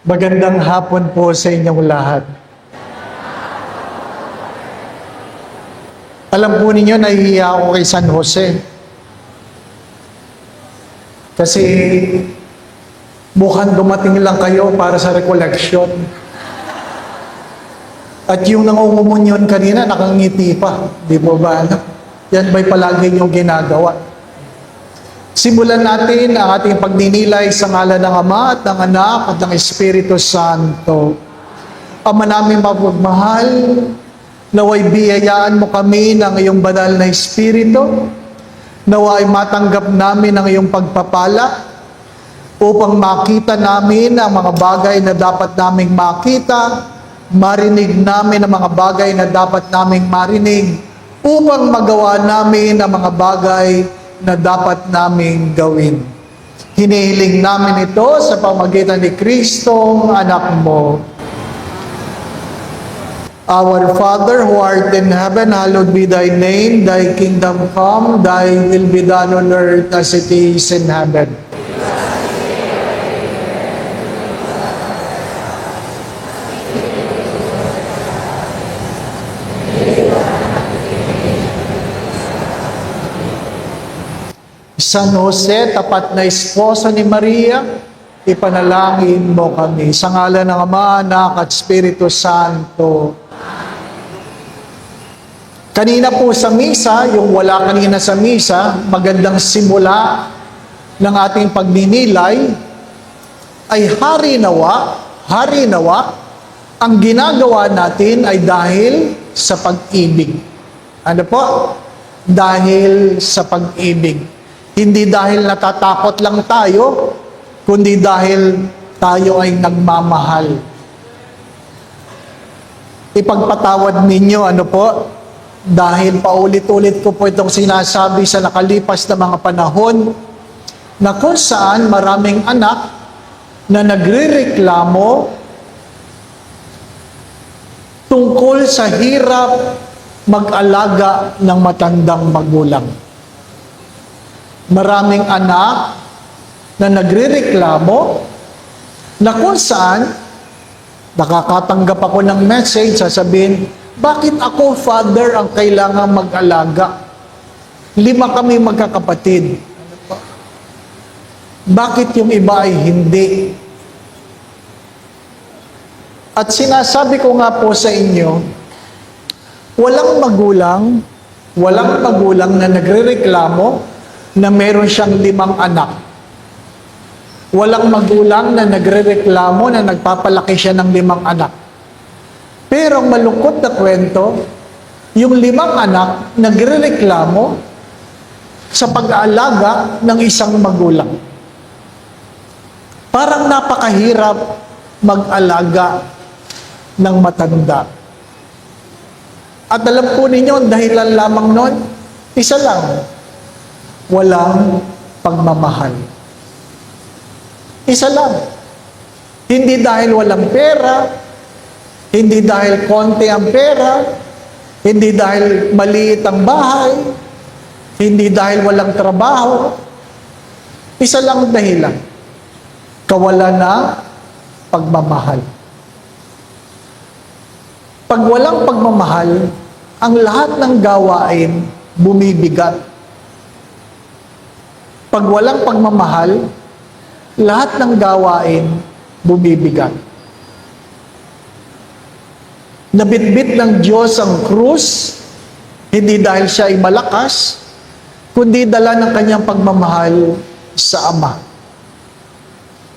Magandang hapon po sa inyong lahat. Alam po ninyo, nahihiya ako kay San Jose. Kasi mukhang dumating lang kayo para sa recollection. At yung nangungumunyon kanina, nakangiti pa. Di po ba? Yan ba'y palagi niyong ginagawa? Simulan natin ang ating pagninilay sa ngalan ng Ama at ng Anak at ng Espiritu Santo. Ama namin mapagmahal, naway biyayaan mo kami ng iyong banal na Espiritu, naway matanggap namin ang iyong pagpapala upang makita namin ang mga bagay na dapat naming makita, marinig namin ang mga bagay na dapat naming marinig, upang magawa namin ang mga bagay na dapat naming gawin. Hinihiling namin ito sa pamamagitan ni Kristong anak mo. Our Father who art in heaven, hallowed be thy name. Thy kingdom come, thy will be done on earth as it is in heaven. San Jose, tapat na esposa ni Maria, ipanalangin mo kami. Sa ngalan ng Ama, Anak at Espiritu Santo. Kanina po sa misa, yung wala kanina sa misa, magandang simula ng ating pagninilay, ay hari nawa, ang ginagawa natin ay dahil sa pag-ibig. Ano po? Dahil sa pag-ibig. Hindi dahil natatakot lang tayo, kundi dahil tayo ay nagmamahal. Ipagpatawad ninyo, ano po? Dahil paulit-ulit ko po itong sinasabi sa nakalipas na mga panahon, na kung saan maraming anak na nagrereklamo tungkol sa hirap mag-alaga ng matandang magulang. Maraming anak na nagrereklamo na kung saan nakakatanggap ako ng message, sasabihin, bakit ako, Father, ang kailangang mag-alaga? 5 kami magkakapatid. Bakit yung iba ay hindi? At sinasabi ko nga po sa inyo, walang magulang na nagrereklamo na meron siyang 5 anak. Walang magulang na nagrereklamo na nagpapalaki siya ng 5 anak. Pero ang malungkot na kwento, yung 5 anak nagrereklamo sa pag-aalaga ng isang magulang. Parang napakahirap mag-alaga ng matanda. At alam po ninyo, ang dahilan lamang nun, isa lang, walang pagmamahal. Isa lang. Hindi dahil walang pera, hindi dahil konti ang pera, hindi dahil maliit ang bahay, hindi dahil walang trabaho. Isa lang ang dahilan. Kawalan ng pagmamahal. Pag walang pagmamahal, ang lahat ng gawain bumibigat. Pag walang pagmamahal, lahat ng gawain bumibigat. Nabitbit ng Diyos ang krus, hindi dahil siya ay malakas, kundi dala ng kanyang pagmamahal sa Ama.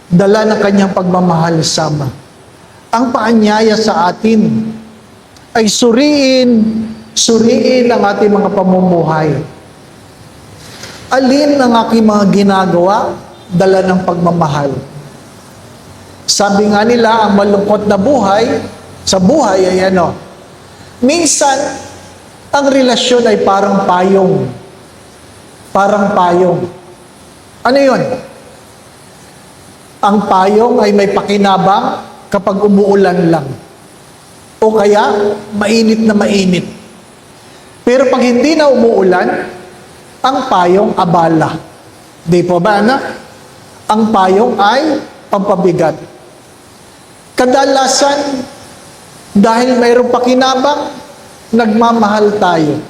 Dala ng kanyang pagmamahal sa Ama. Ang paanyaya sa atin ay suriin ang ating mga pamumuhay. Alin ang aking mga ginagawa, dala ng pagmamahal. Sabi nga nila, ang malungkot na buhay, sa buhay ay ano, minsan, ang relasyon ay parang payong. Parang payong. Ano yun? Ang payong ay may pakinabang kapag umuulan lang. O kaya, mainit na mainit. Pero pag hindi na umuulan, ang payong abala. Di po ba, anak? Ang payong ay pampabigat. Kadalasan, dahil mayroong pakinabang, nagmamahal tayo.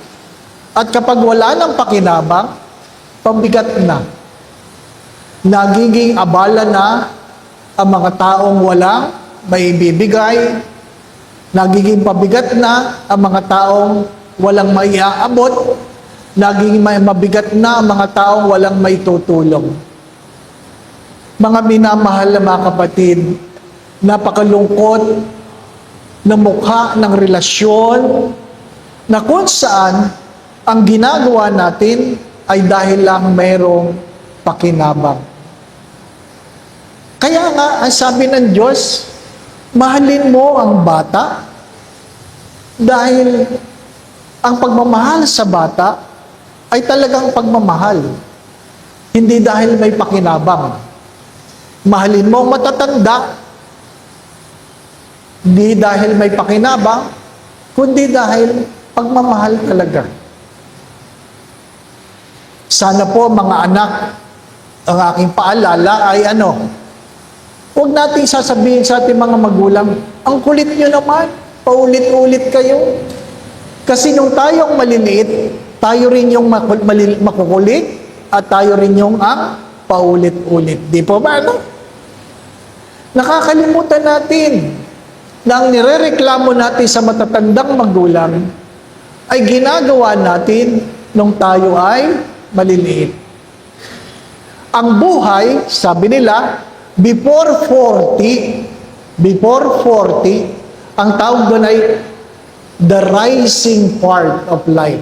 At kapag wala ng pakinabang, pabigat na. Nagiging abala na ang mga taong walang maibibigay. Nagiging pabigat na ang mga taong walang maiaabot. Nagiging mabigat na ang mga taong walang maitutulong. Mga minamahal na mga kapatid, napakalungkot na mukha ng relasyon na kung saan ang ginagawa natin ay dahil lang mayroong pakinabang. Kaya nga, ang sabi ng Diyos, mahalin mo ang bata dahil ang pagmamahal sa bata ay talagang pagmamahal. Hindi dahil may pakinabang. Mahalin mo ang matatanda, hindi dahil may pakinabang, kundi dahil pagmamahal talaga. Sana po mga anak, ang aking paalala ay huwag nating sasabihin sa ating mga magulang, ang kulit nyo naman, paulit-ulit kayo. Kasi nung tayong maliliit, tayo rin yung makukulit at tayo rin yung paulit-ulit. Di po ba, Nakakalimutan natin na ang nirereklamo natin sa matatandang magulang ay ginagawa natin nung tayo ay maliliit. Ang buhay, sabi nila, before 40, ang tawag doon ay the rising part of life.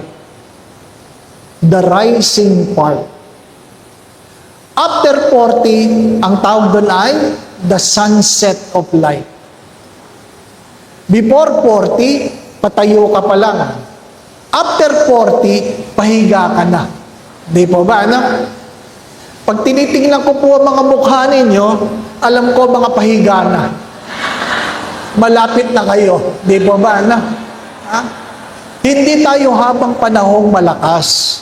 The rising part. After 40, ang tawag doon ay the sunset of life. Before 40, patayo ka pa lang. After 40, pahiga ka na. Di po ba, Pag tinitingnan ko po ang mga mukha ninyo, alam ko mga pahiga na. Malapit na kayo. Di po ba, Hindi tayo habang panahong malakas.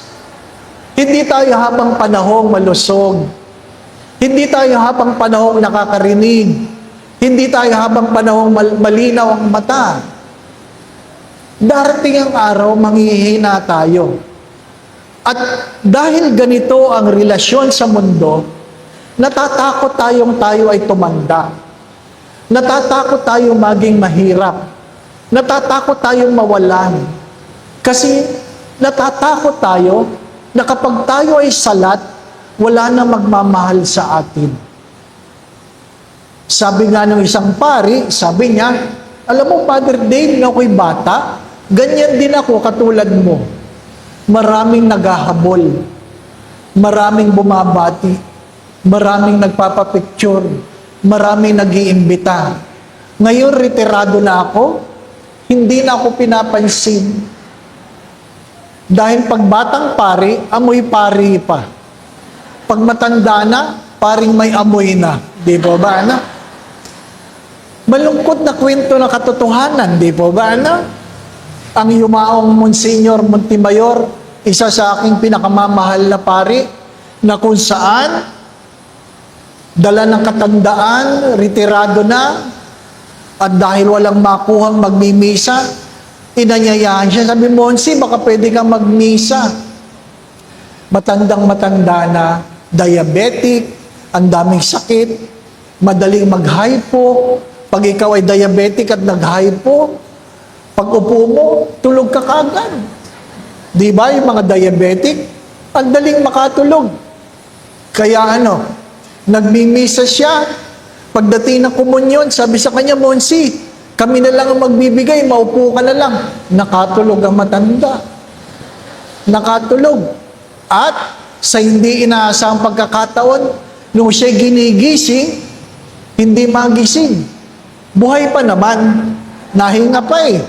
Hindi tayo habang panahong malusog. Hindi tayo habang panahong nakakarinig. Hindi tayo habang panahong malinaw ang mata. Darating ang araw, manghihina tayo. At dahil ganito ang relasyon sa mundo, natatakot tayo ay tumanda. Natatakot tayong maging mahirap. Natatakot tayong mawalan. Kasi natatakot tayo na kapag tayo ay salat, wala na magmamahal sa atin. Sabi nga ng isang pari, sabi niya, alam mo, Father Dave, na ako'y bata, ganyan din ako katulad mo. Maraming naghahabol, maraming bumabati, maraming nagpapapicture, maraming nag-iimbita. Ngayon, retirado na ako, hindi na ako pinapansin. Dahil pag batang pari, amoy pari pa. Pag matanda na, paring may amoy na. Di po ba, Malungkot na kwento na katotohanan, di po ba, Ang yumaong Monsignor Montemayor, isa sa aking pinakamamahal na pari, na kung saan, dala ng katandaan, retirado na, at dahil walang makuhang magmimisa, inanyayahan siya. Sabi, Monsi, baka pwede kang magmisa. Matandang-matanda na, diabetic, ang daming sakit, madaling mag-hypo. Pag ikaw ay diabetic at nag-hypo, pag upo mo, tulog ka kagad. Di ba yung mga diabetic? Ang daling makatulog. Kaya nagmimisa siya. Pagdating ng komunyon, sabi sa kanya, Monsi, kami na lang ang magbibigay, maupo ka na lang. Nakatulog ang matanda. Nakatulog. At sa hindi inaasahang pagkakataon, nung siya ginigising, hindi magising. Buhay pa naman. Nahinga pa eh.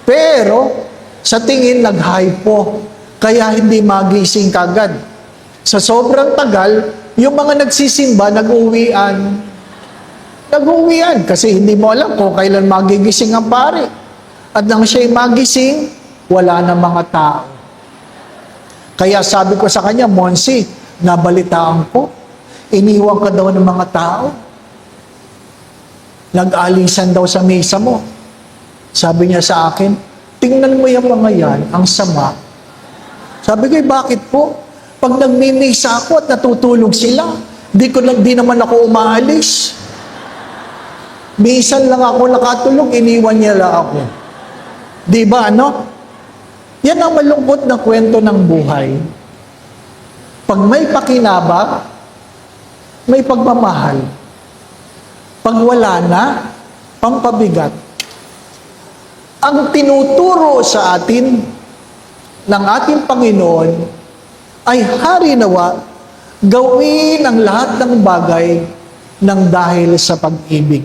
Pero, sa tingin, nag-hypo. Kaya hindi magising kagad. Sa sobrang tagal, yung mga nagsisimba, nag-uwian. Nag-uwian kasi hindi mo alam kung kailan magigising ang pari. At nang siya'y magising, wala na mga tao. Kaya sabi ko sa kanya, Monsi, nabalitaan ko, iniwan ka daw ng mga tao. Nag-alisan daw sa mesa mo. Sabi niya sa akin, tingnan mo yung mga yan, ang sama. Sabi ko, bakit po? Pag nagmimisa ako at natutulog sila, di naman ako umaalis. Minsan lang ako nakatulog, iniwan niya lang ako. Di ba, ano? Yan ang malungkot na kwento ng buhay. Pag may pakinabang, may pagmamahal. Pag wala na, pampabigat. Ang tinuturo sa atin ng ating Panginoon ay hari nawa, gawin ang lahat ng bagay ng dahil sa pag-ibig.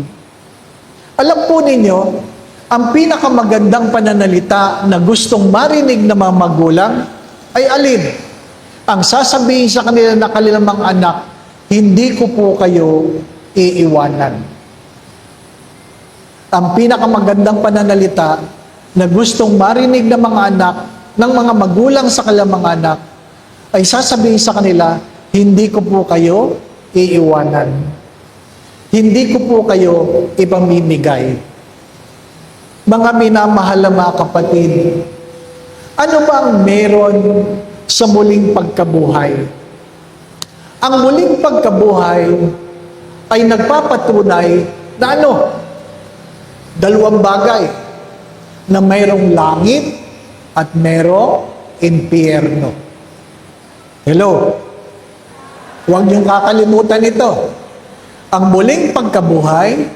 Alam po ninyo, ang pinakamagandang pananalita na gustong marinig ng mga magulang ay alin? Ang sasabihin sa kanila na kanilang mga anak, hindi ko po kayo iiwanan. Ang pinakamagandang pananalita na gustong marinig ng mga anak, ng mga magulang sa kanilang mga anak, ay sasabihin sa kanila, hindi ko po kayo iiwanan. Hindi ko po kayo ipamimigay. Mga minamahal na mga kapatid, ano ba ang meron sa muling pagkabuhay? Ang muling pagkabuhay ay nagpapatunay na ano? Dalawang bagay, na mayroong langit at mayroong impyerno. Hello? Huwag niyong kakalimutan ito. Ang muling pagkabuhay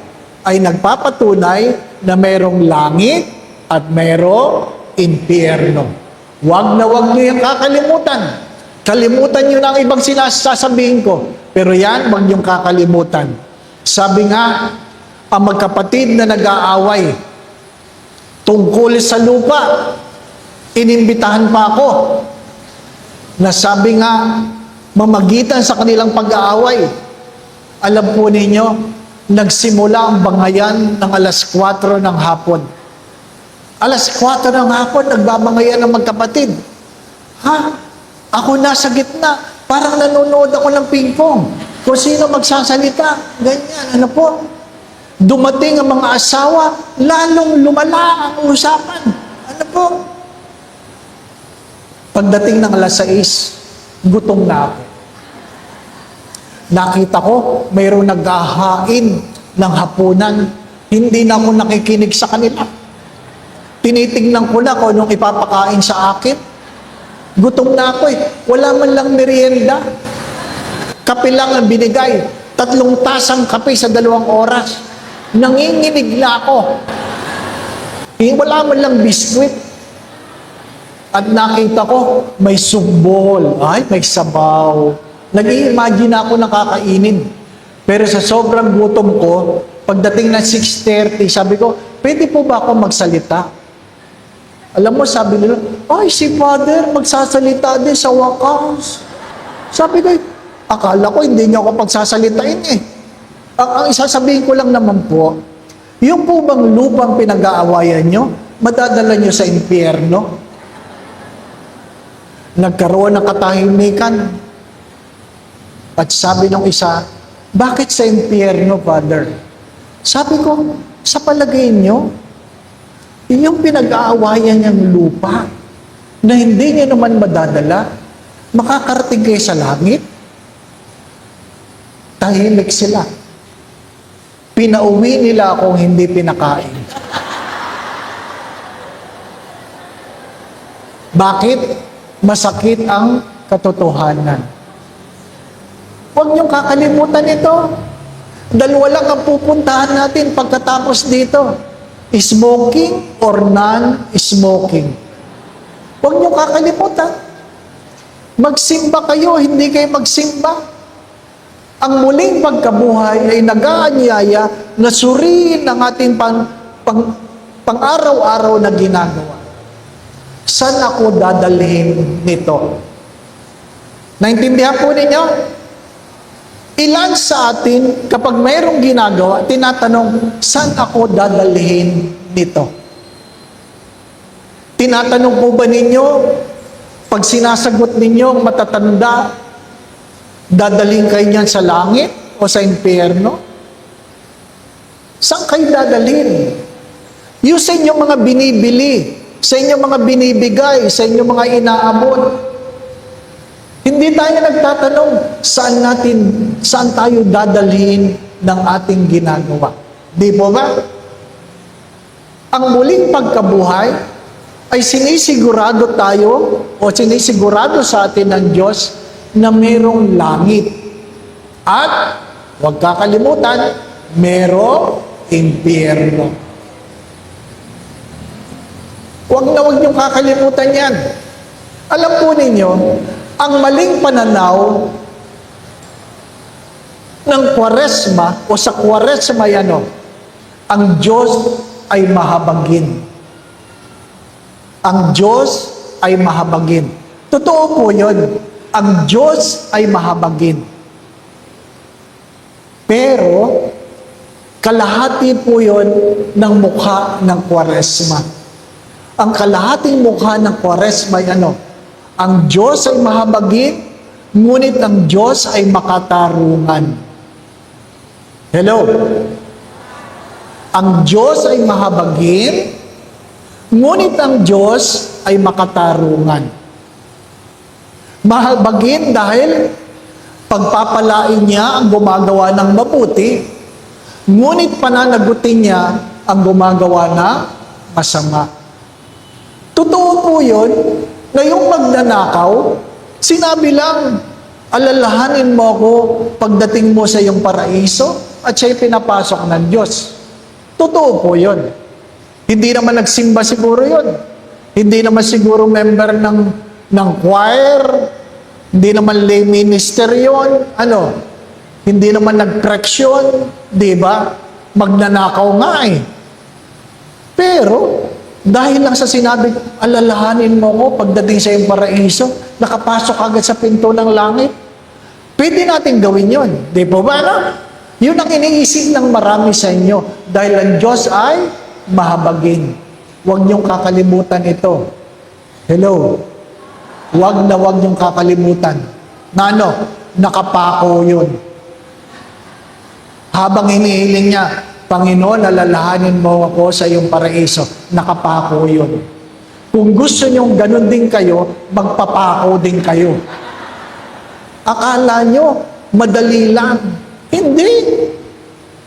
ay nagpapatunay na mayroong langit at mayroong impyerno. Huwag na huwag niyo yung kakalimutan. Kalimutan niyo na ang ibang sinasasabihin ko. Pero yan, huwag niyong kakalimutan. Sabi nga, ang magkapatid na nag-aaway tungkol sa lupa, inimbitahan pa ako na sabi nga, mamagitan sa kanilang pag-aaway. Alam po ninyo, nagsimula ang bangayan ng alas 4 ng hapon. Alas 4 ng hapon, nagbabangayan ng magkapatid. Ha? Ako nasa gitna. Parang nanonood ako ng ping-pong. Kung sino magsasalita. Ganyan. Ano po? Dumating ang mga asawa, lalong lumala ang usapan. Ano po? Pagdating ng alas 6, gutom na ako. Nakita ko, mayroong naghahain ng hapunan. Hindi na ako nakikinig sa kanila. Tinitingnan ko na kung anong ipapakain sa akin. Gutom na ako eh. Wala man lang merienda. Kape lang ang binigay. 3 tasang kape sa 2 oras. Nanginginig na ako. Wala man lang biskwit. At nakita ko, may sugbol. Ay, may sabaw. Nag-i-imagine ako nakakainin. Pero sa sobrang gutom ko, pagdating ng 6:30, sabi ko, pwede po ba ako magsalita? Alam mo, sabi nila, ay, si Father, magsasalita din sa wakas. Sabi ko, akala ko hindi niya ako pagsasalitain eh. Ang isasabihin ko lang naman po, yung po bang lupang pinag-aawayan nyo, madadala nyo sa impyerno? Nagkaroon ng katahimikan. At sabi ng isa, bakit sa impyerno, Father? Sabi ko, sa palagay nyo, yung pinag-aawayan niyang lupa na hindi niya naman madadala, makakarating kayo sa langit? Tahimik sila. Pinauwi nila akong hindi pinakain. Bakit? Masakit ang katotohanan. Huwag niyong kakalimutan ito. Dalawa lang ang pupuntahan natin pagkatapos dito. Smoking or non-smoking. Huwag niyong kakalimutan. Magsimba kayo, hindi kayo magsimba. Ang muling pagkabuhay ay nag-aanyaya na suriin ang ating pang-araw-araw na ginagawa. Saan ako dadalhin nito? Naintindihan po ninyo? Ilan sa atin, kapag mayroong ginagawa, tinatanong, saan ako dadalhin nito? Tinatanong po ba ninyo, pag sinasagot ninyo ang matatanda, dadalhin kayo niyan sa langit o sa impyerno? Saan kayo dadalhin? Yung sa inyong mga binibili, sa inyong mga binibigay, sa inyong mga inaabot. Hindi tayo nagtatanong saan tayo dadalhin ng ating ginagawa. Di po ba? Ang muling pagkabuhay ay sinisigurado tayo o sinisigurado sa atin ng Diyos na mayroong langit. At huwag kakalimutan, mayroong impyerno. Huwag niyong kakalimutan yan. Alam po ninyo, ang maling pananaw ng Kwaresma o sa Kwaresma yan, ang Diyos ay mahabagin. Ang Diyos ay mahabagin. Totoo po yun. Ang Diyos ay mahabagin. Pero, kalahati po yun ng mukha ng Kwaresma. Ang kalahating mukha ng Kwaresma ay ang Diyos ay mahabagin, ngunit ang Diyos ay makatarungan. Hello? Ang Diyos ay mahabagin, ngunit ang Diyos ay makatarungan. Mahabagin dahil pagpapalain niya ang gumagawa ng mabuti, ngunit pananagutin niya ang gumagawa ng masama. Totoo po yun, na yung magnanakaw, sinabi lang, alalahanin mo ako pagdating mo sa iyong paraiso at siya'y pinapasok ng Diyos. Totoo po yun. Hindi naman nagsimba siguro yun. Hindi naman siguro member ng choir. Hindi naman lay minister yun. Hindi naman nag-correction. Di ba? Magnanakaw nga eh. Pero, dahil lang sa sinabi, alalahanin mo ko pagdating sa iyong paraiso, nakapasok agad sa pinto ng langit. Pwede natin gawin yun. Di po ba? Yun ang iniisip ng marami sa inyo. Dahil ang Diyos ay mahabagin. Huwag niyong kakalimutan ito. Hello? Huwag niyong kakalimutan. Nakapako yun. Habang hinihiling niya, Panginoon, alalahanin mo ako sa iyong paraiso. Nakapako yun. Kung gusto niyong ganun din kayo, magpapako din kayo. Akala nyo, madali lang. Hindi.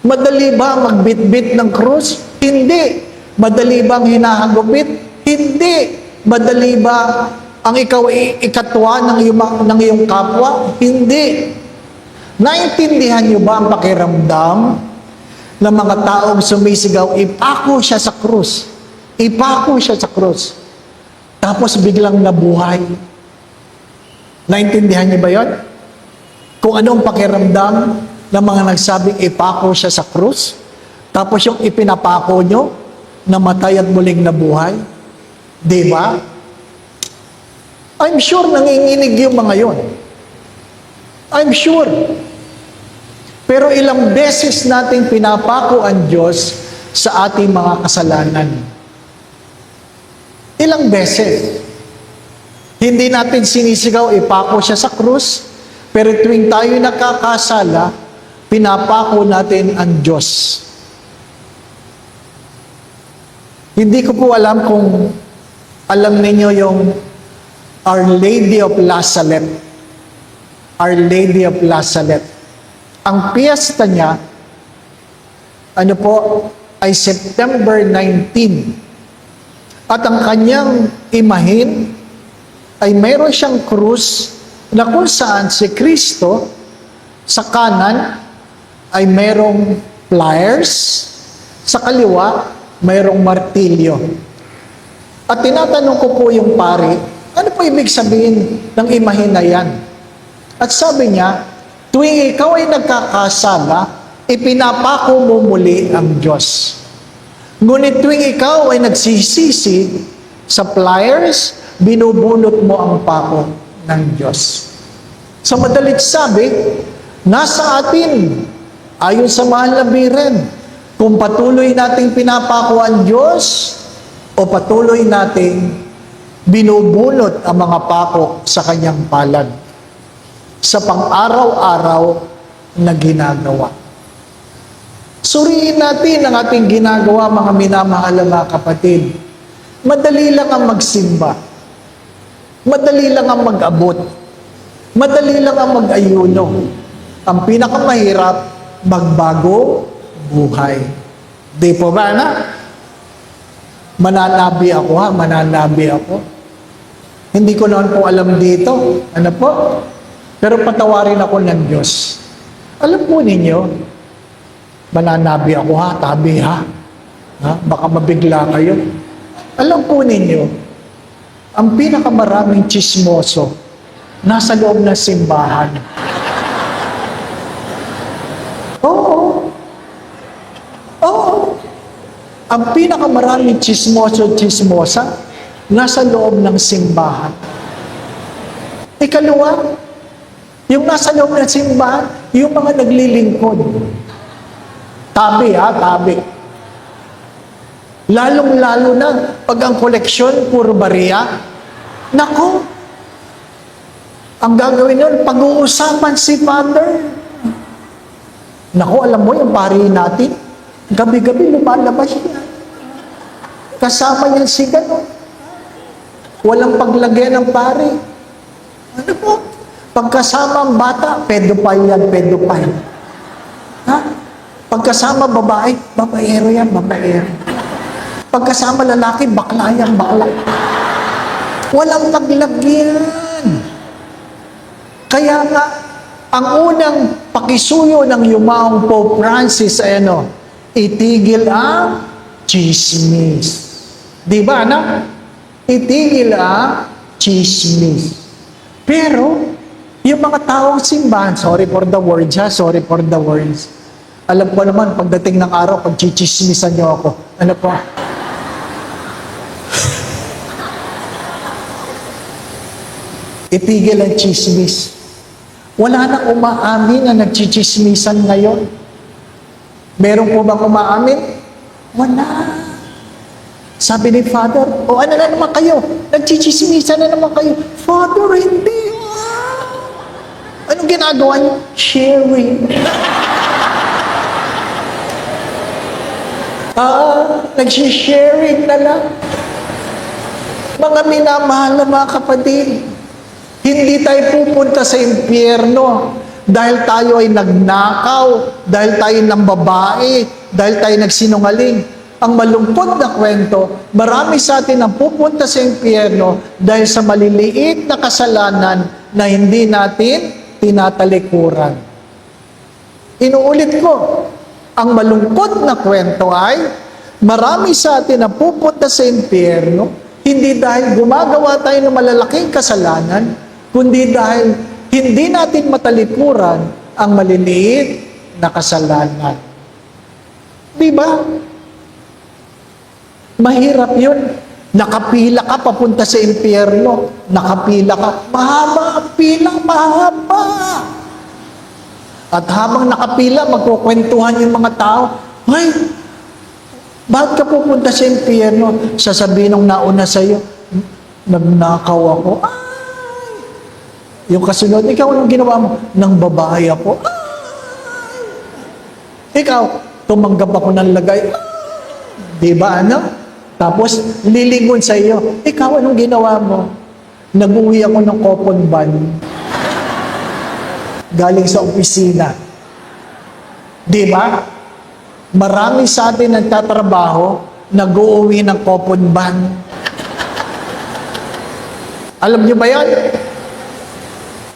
Madali ba magbitbit ng krus? Hindi. Madali bang hinahagupit? Hindi. Madali ba ang ikaw ikatwa ng iyong kapwa? Hindi. Naintindihan niyo ba ang pakiramdam ng mga taong sumisigaw, ipako siya sa krus. Ipako siya sa krus. Tapos biglang nabuhay. Naintindihan niyo ba yun? Kung anong pakiramdam ng mga nagsabing ipako siya sa krus, tapos yung ipinapako nyo, namatay at muling nabuhay. Di ba? I'm sure nanginginig yung mga yon. I'm sure. Pero ilang beses nating pinapako ang Diyos sa ating mga kasalanan. Ilang beses. Hindi natin sinisigaw, ipako siya sa krus, pero tuwing tayo nakakasala, pinapako natin ang Diyos. Hindi ko po alam kung alam ninyo yung Our Lady of La Salette. Our Lady of La Salette. Ang piyesta niya, ay September 19. At ang kanyang imahin ay mayroon siyang krus na kung saan si Kristo sa kanan ay mayroong pliers, sa kaliwa mayroong martilyo. At tinatanong ko po yung pari, ano po ibig sabihin ng imahin na yan? At sabi niya, tuwing ikaw ay nagkakasala, ipinapako mo muli ang Diyos. Ngunit tuwing ikaw ay nagsisisi sa pliers, binubunot mo ang pako ng Diyos. Sa madalit sabi, nasa atin, ayon sa mahal na biren, kung patuloy nating pinapako ang Diyos, o patuloy nating binubunot ang mga pako sa kanyang palad sa pang-araw-araw na ginagawa. Suriin natin ang ating ginagawa, mga minamahal na mga kapatid. Madali lang ang magsimba. Madali lang ang mag-abot. Madali lang ang mag-ayuno. Ang pinakamahirap, magbago buhay. Di po ba, anak? Mananabi ako ha, mananabi ako. Hindi ko naman po alam dito. Ano po? Pero patawarin ako ng Diyos. Alam po ninyo, mananabi ako ha, tabi ha. Baka mabigla kayo. Alam po ninyo, ang pinakamaraming tsismoso nasa loob ng simbahan. Oo. Oo. Ang pinakamaraming tsismoso-tsismosa nasa loob ng simbahan. Ikalawa, yung nasa loob ng simbahan, yung mga naglilingkod. Tabi ha, tabi. Lalong-lalo na pag ang koleksyon, puro bariya. Nako, ang gagawin nun, pag-uusapan si Father. Nako, alam mo yung pari natin, gabi-gabi lumalabas niya. Kasama niya si gano'n. Walang paglagay ng pari. Ano po? Pagkasama ang bata, pedophile yan, pedophile. Ha? Pagkasama babae, babaero yan, babaero. Pagkasama lalaki, bakla yan, bakla. Walang paglagyan. Kaya nga, ang unang pakisuyo ng yumaong Pope Francis ay ano, itigil ang chismis. Di ba, anak? Itigil ang chismis. Pero, yung mga taong simbahan, sorry for the words ha, sorry for the words. Alam ko naman, pagdating ng araw, pag chichismisan niyo ako, ano po? Itigil ang chismis. Wala nang umaamin na nagchichismisan ngayon. Meron po bang umaamin? Wala. Sabi ni Father, o ano na naman kayo? Nagchichismisan na naman kayo. Father, hindi. Anong ginagawa niyo? Sharing. Nagsisharing na lang. Mga minamahal na mga kapatid, hindi tayo pupunta sa impyerno dahil tayo ay nagnakaw, dahil tayo ng babae, dahil tayo nagsinungaling. Ang malungkot na kwento, marami sa atin ang pupunta sa impyerno dahil sa maliliit na kasalanan na hindi natin tinatalikuran. Inuulit ko, ang malungkot na kwento ay marami sa atin ang pupunta sa impyerno hindi dahil gumagawa tayo ng malalaking kasalanan, kundi dahil hindi natin matalikuran ang maliliit na kasalanan. Di ba? Mahirap yun. Nakapila ka papunta sa impyerno. Nakapila ka. Mahaba ang pila, mahaba. At habang nakapila, magkukwentuhan yung mga tao. Ay, bakit ka pupunta sa impyerno? Sasabihin ng nauna sa'yo, nagnakaw ako. Yung kasunod, ikaw anong ginawa mo? Nang babae ako. Ikaw, tumanggap ako ng lagay. Di ba, ano? Tapos, lilingon sa iyo. Ikaw anong ginawa mo? Nag-uwi ako ng coupon van. Galing sa opisina. Di ba? Marami sa atin nagtatrabaho, nag-uuwi ng coupon van. Alam niyo ba yan?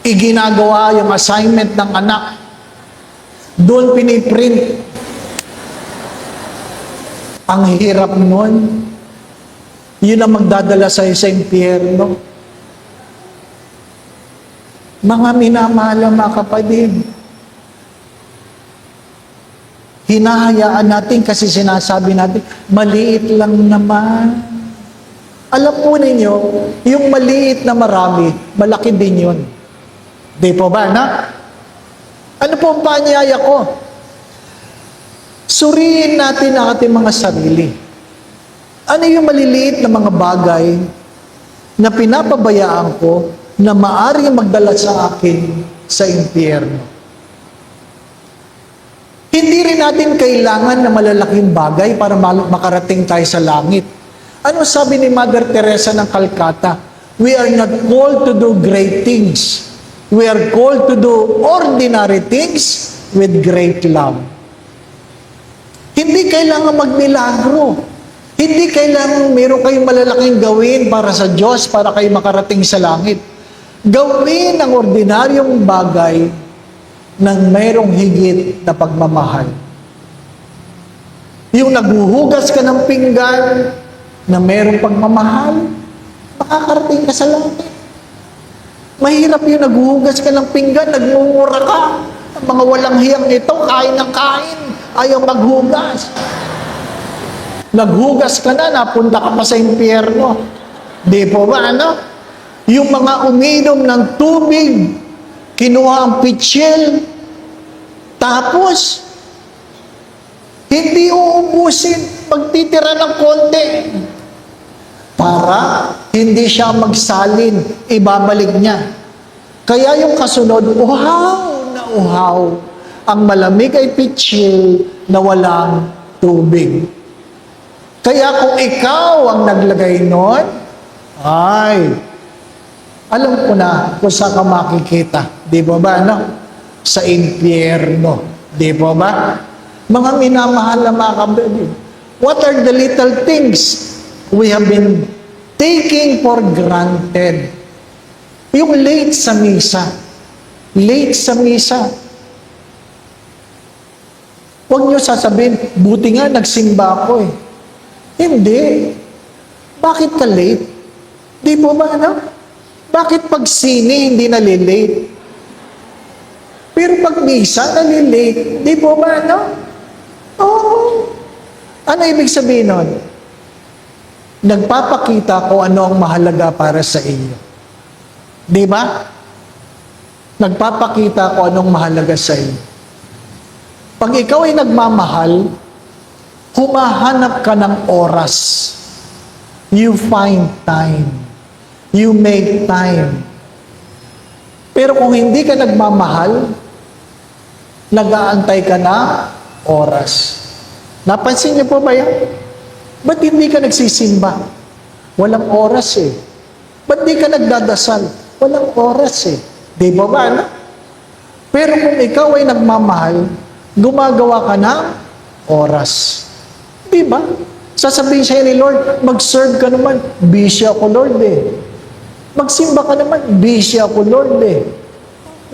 Iginagawa yung assignment ng anak. Doon piniprint. Ang hirap nun. Yun ang magdadala sa'yo sa impyerno. Mga minamahal na mga kapatid, hinahayaan natin kasi sinasabi natin, maliit lang naman. Alam po ninyo, yung maliit na marami, malaki din yun. Di po ba, na? Ano po ang paanyaya ko? Suriin natin ang ating mga sarili. Ano yung maliliit na mga bagay na pinapabayaan ko na maaaring magdala sa akin sa impyerno? Hindi rin natin kailangan na malalaking bagay para makarating tayo sa langit. Ano sabi ni Mother Teresa ng Calcutta? We are not called to do great things. We are called to do ordinary things with great love. Hindi kailangan magmilagro. Hindi kailangan meron kayong malalaking gawin para sa Diyos para kayo makarating sa langit. Gawin ang ordinaryong bagay ng mayroong higit na pagmamahal. Yung naghuhugas ka ng pinggan na mayroong pagmamahal, makakarating ka sa langit. Mahirap yung naghuhugas ka ng pinggan, nagmumura ka. Ang mga walang hiyang ito, kain ng kain, ayaw maghugas. Naghugas ka na, napunta ka pa sa impyerno. Di po ba, ano? Yung mga uminom ng tubig, kinuha ang pitsil, tapos, hindi uubusin, magtitira ng konti. Para hindi siya magsalin, ibabalik niya. Kaya yung kasunod, uhaw na uhaw. Ang malamig ay pitsil na walang tubig. Kaya kung ikaw ang naglagay nun, ay, alam ko na kung saan ka makikita. Di ba ba, no? Sa impyerno. Di ba ba? Mga minamahal na mga kabibig. What are the little things we have been taking for granted? Yung late sa misa. Late sa misa. Huwag nyo sasabihin, buti nga nagsimba ako eh. Hindi. Bakit ka late? Di po ba, ano? Bakit pag sine, hindi nalilate? Pero pag misa, nalilate. Di po ba, ano? Oo. Ano ibig sabihin nun? Nagpapakita kung ano ang mahalaga para sa iyo. Di ba? Nagpapakita kung anong mahalaga sa iyo. Pag ikaw ay nagmamahal, humahanap ka ng oras. You find time. You make time. Pero kung hindi ka nagmamahal, nag-aantay ka na oras. Napansin niyo po ba yan? Ba't hindi ka nagsisimba? Walang oras eh. Ba't di ka nagdadasal? Walang oras eh. Di ba ba? No? Pero kung ikaw ay nagmamahal, gumagawa ka ng oras. Di ba? Sasabihin sa'yo ni Lord, mag-serve ka naman. Busy ako, Lord eh. Magsimba ka naman. Busy ako, Lord eh.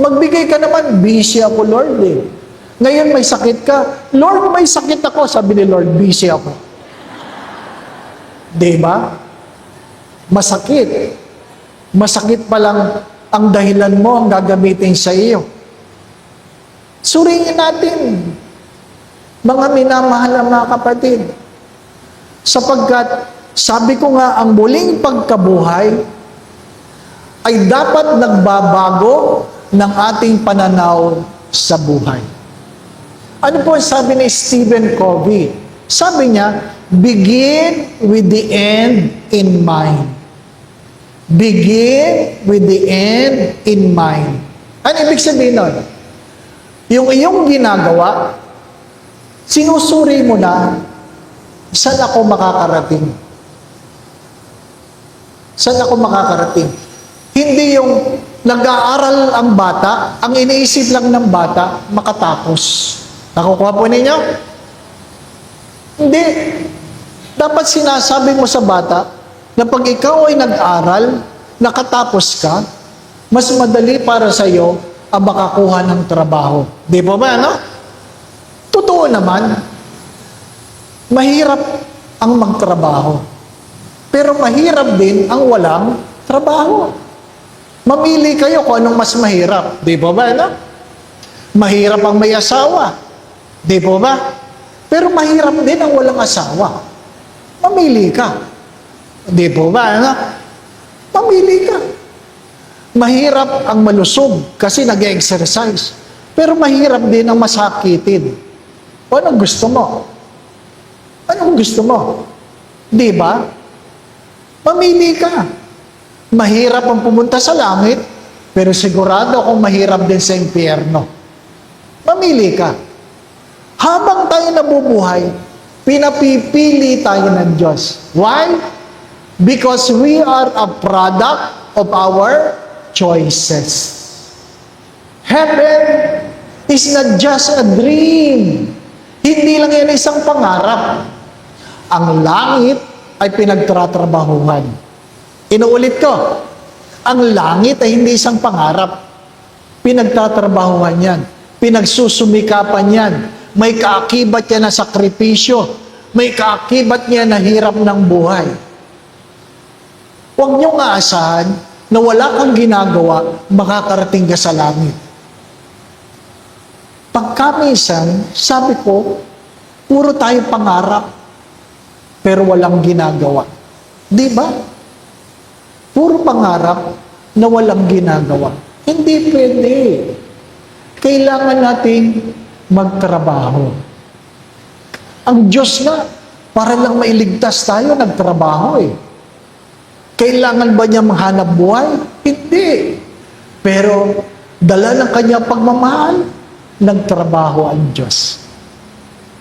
Magbigay ka naman. Busy ako, Lord eh. Ngayon may sakit ka. Lord, may sakit ako. Sabi ni Lord, busy ako. Di ba? Masakit. Masakit pa lang ang dahilan mo ang gagamitin sa iyo. Suriin natin, mga minamahal na mga kapatid, sapagkat sabi ko nga, ang muling pagkabuhay ay dapat nagbabago ng ating pananaw sa buhay. Ano po sabi ni Stephen Covey? Sabi niya, begin with the end in mind. Begin with the end in mind. Ano ibig sabihin nun? Yung iyong ginagawa, sinusuri mo na, saan ako makakarating? Saan ako makakarating? Hindi yung nag-aaral ang bata, ang iniisip lang ng bata, makatapos. Nakukuha po ninyo? Hindi. Dapat sinasabi mo sa bata na pag ikaw ay nag-aral, nakatapos ka, mas madali para sa iyo ang makakuha ng trabaho. Di ba ba, no? Totoo naman, mahirap ang magtrabaho. Pero mahirap din ang walang trabaho. Mamili kayo kung anong mas mahirap. Di ba ba, no? Mahirap ang may asawa. Di ba ba? Pero mahirap din ang walang asawa. Mamili ka. Di ba ba, no? Mamili ka. Mahirap ang malusog kasi nag-exercise. Pero mahirap din ang masakitin. O anong gusto mo? Anong gusto mo? Di ba? Mamili ka. Mahirap ang pumunta sa langit, pero sigurado akong mahirap din sa impyerno. Mamili ka. Habang tayo nabubuhay, pinapipili tayo ng Diyos. Why? Because we are a product of our choices. Heaven is not just a dream. Hindi lang yan isang pangarap. Ang langit ay pinagtatrabahuhan. Inuulit ko, ang langit ay hindi isang pangarap. Pinagtatrabahuhan yan. Pinagsusumikapan yan. May kaakibat yan na sakripisyo. May kaakibat niya na hirap ng buhay. Huwag niyong aasahan na wala kang ginagawa, makakarating ka sa langit. Pagkamisan, sabi ko, puro tayo pangarap, pero walang ginagawa. Di ba? Puro pangarap na walang ginagawa. Hindi pwede. Kailangan nating magtrabaho. Ang Diyos nga, para lang mailigtas tayo, nagtrabaho eh. Kailangan ba niya maghanap buhay? Hindi. Pero, dala ng kanyang pagmamahal, nagtrabaho ang Diyos.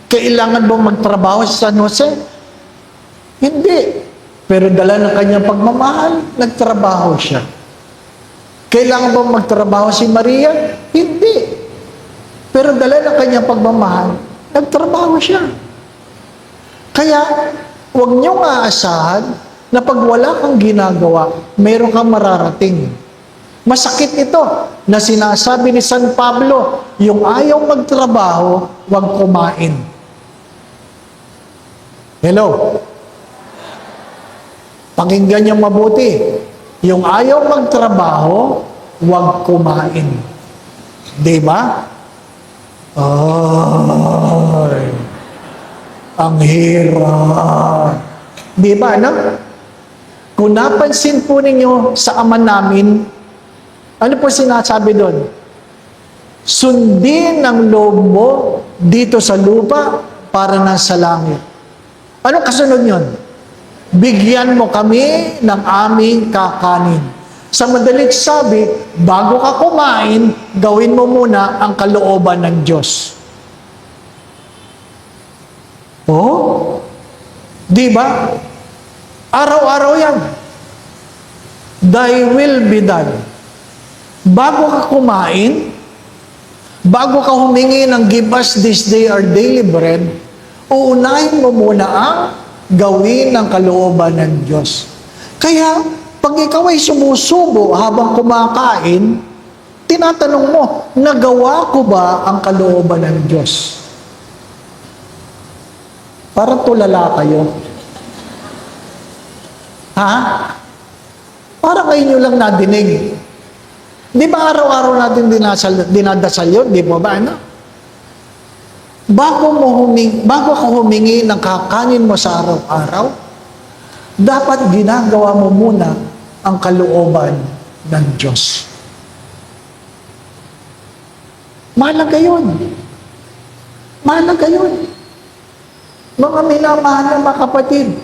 Kailangan ba magtrabaho sa San Jose? Hindi. Pero dala ng kanyang pagmamahal, nagtrabaho siya. Kailangan ba magtrabaho si Maria? Hindi. Pero dala ng kanyang pagmamahal, nagtrabaho siya. Kaya, huwag niyong aasahan na pag wala kang ginagawa, meron kang mararating. Masakit ito na sinasabi ni San Pablo, yung ayaw magtrabaho, huwag kumain. Hello? Pakinggan niyo mabuti. Yung ayaw magtrabaho, huwag kumain. Di ba? Ay, ang hirap. Di ba, anak? Kung napansin po ninyo sa ama namin, ano po sinasabi doon? Sundin ang loob mo dito sa lupa para nasa langit. Ano kasunod yun? Bigyan mo kami ng aming kakanin. Sa madalit sabi, bago ka kumain, gawin mo muna ang kalooban ng Diyos. Oh? Di ba? Araw-araw yan. Thy will be done. Bago ka kumain, bago ka humingi ng give us this day our daily bread, uunahin mo muna ang gawin ng kalooban ng Diyos. Kaya, pag ikaw ay sumusubo habang kumakain, tinatanong mo, nagawa ko ba ang kalooban ng Diyos? Parang tulala kayo. Ha? Parang kayo nyo lang nadinig. Di ba araw-araw natin dinadasal yun? Di ba ba? Ano? Bago ka humingi ng kakanin mo sa araw-araw, dapat ginagawa mo muna ang kalooban ng Diyos. Mahalaga yun. Mahalaga yun. Mga minamahal na mga kapatid,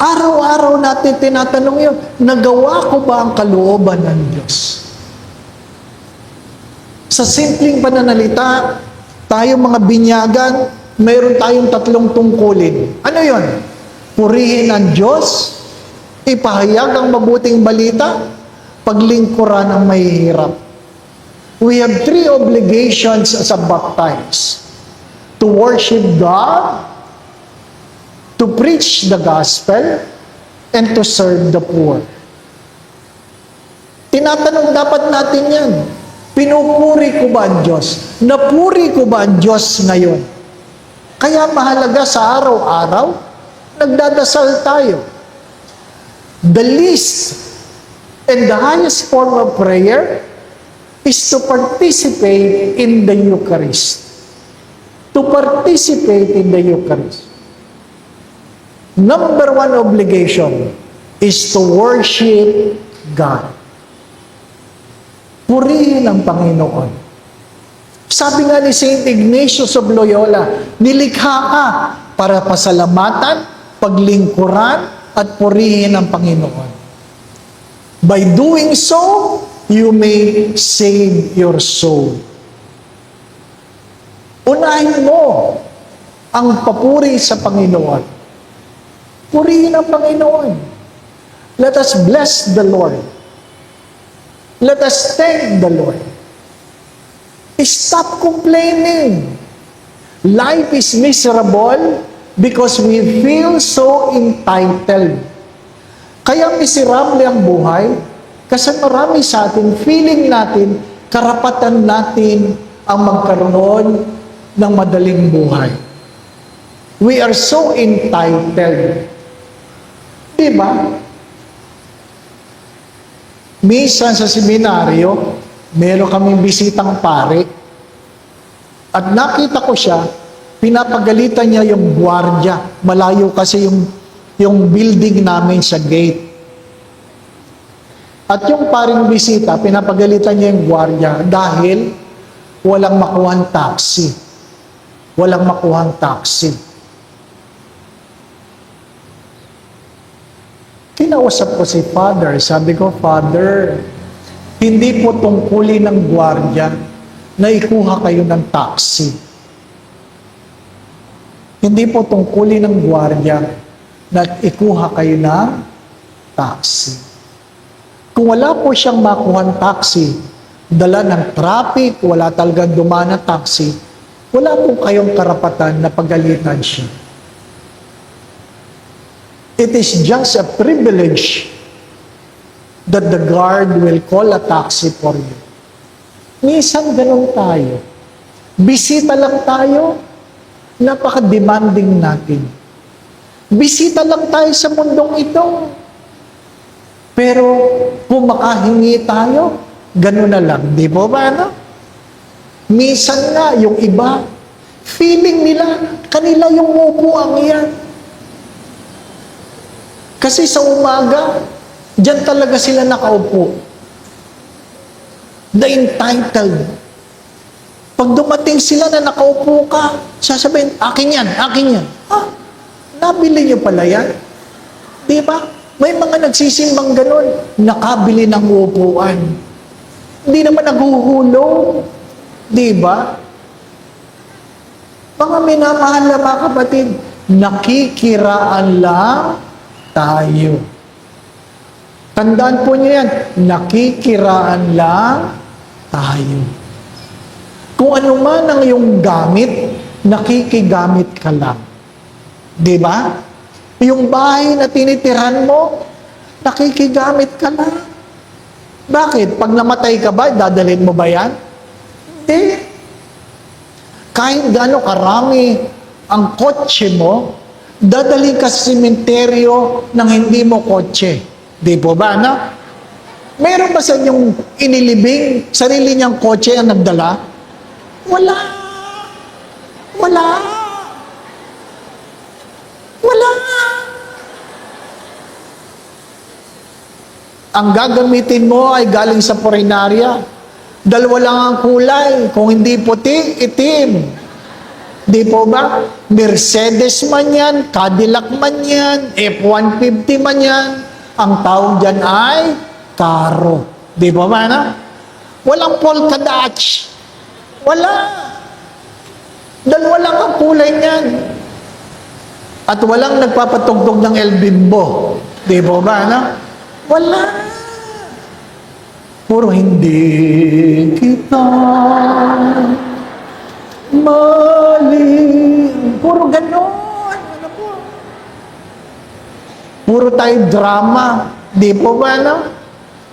araw-araw natin tinatanong yun, nagawa ko ba ang kalooban ng Diyos? Sa simpleng pananalita, tayong mga binyagan, mayroon tayong tatlong tungkulin. Ano yon? Purihin ang Diyos, ipahayag ang mabuting balita, paglingkuran ang mahihirap. We have three obligations as a baptized. To worship God, to preach the gospel, and to serve the poor. Tinatanong dapat natin yan. Pinupuri ko ba ang Diyos? Napuri ko ba ang Diyos ngayon? Kaya mahalaga sa araw-araw, nagdadasal tayo. The least and the highest form of prayer is to participate in the Eucharist. To participate in the Eucharist. Number one obligation is to worship God. Purihin ang Panginoon. Sabi nga ni St. Ignatius of Loyola, nilikha ka para pasalamatan, paglingkuran, at purihin ang Panginoon. By doing so, you may save your soul. Unahin mo ang papuri sa Panginoon. Purihin ang Panginoon. Let us bless the Lord. Let us thank the Lord. Stop complaining. Life is miserable because we feel so entitled. Kaya miserable ang buhay kasi marami sa atin, feeling natin, karapatan natin ang magkaroon ng madaling buhay. We are so entitled. Diba? Minsan sa seminaryo, meron kaming bisitang pare. At nakita ko siya, pinapagalitan niya yung gwardiya. Malayo kasi yung building namin sa gate. At yung paring bisita, pinapagalitan niya yung gwardiya dahil walang makuhang taxi. Walang makuhang taxi. Kinausap ko si Father. Sabi ko, Father, hindi po tungkulin ng gwardiya na ikuha kayo ng taxi. Hindi po tungkulin ng gwardiya na ikuha kayo ng taxi. Kung wala po siyang makuhang taxi, dala ng traffic, wala talagang dumaan na taxi, wala po kayong karapatan na pagalitan siya. It is just a privilege that the guard will call a taxi for you. Minsan ganun tayo. Bisita lang tayo, napaka-demanding natin. Bisita lang tayo sa mundong ito. Pero kung makahingi tayo, ganun na lang. Di ba ba, no? Minsan nga, yung iba, feeling nila, kanila yung upuan yan. Kasi sa umaga, diyan talaga sila nakaupo. The entitled. Pag dumating sila na nakaupo ka, sasabihin, akin yan, akin yan. Ah, nabili niyo pala yan. Di ba? May mga nagsisimbang ganun, nakabili ng upuan. Hindi naman naghuhulog. Di ba? Mga minamahal na mga kapatid, nakikiraan lang tayo. Tandaan po niyo yan, nakikiraan lang tayo. Kung ano man ang iyong gamit, nakikigamit ka lang. Di ba? Yung bahay na tinitiran mo, nakikigamit ka lang. Bakit? Pag namatay ka ba, dadalhin mo ba yan? Hindi. Kahit gaano karami ang kotse mo, dadalhin ka sa sementeryo ng hindi mo kotse. Di po ba, no? Meron ba sa inyong inilibing sarili niyang kotse ang nagdala? Wala. Wala. Wala. Ang gagamitin mo ay galing sa purinarya. Dalawa lang ang kulay. Kung hindi puti, itim. Di po ba? Mercedes man yan, Cadillac man yan, F-150 man yan. Ang tawag dyan ay karo. Di po ba na? Walang polka dots. Wala. Dalawa lang ang kulay niyan. At walang nagpapatugtog ng El Bimbo. Di po ba na? Wala. Puro hindi kita mali. Puro ganon. Ano po? Puro tayo drama. Di po ba, no?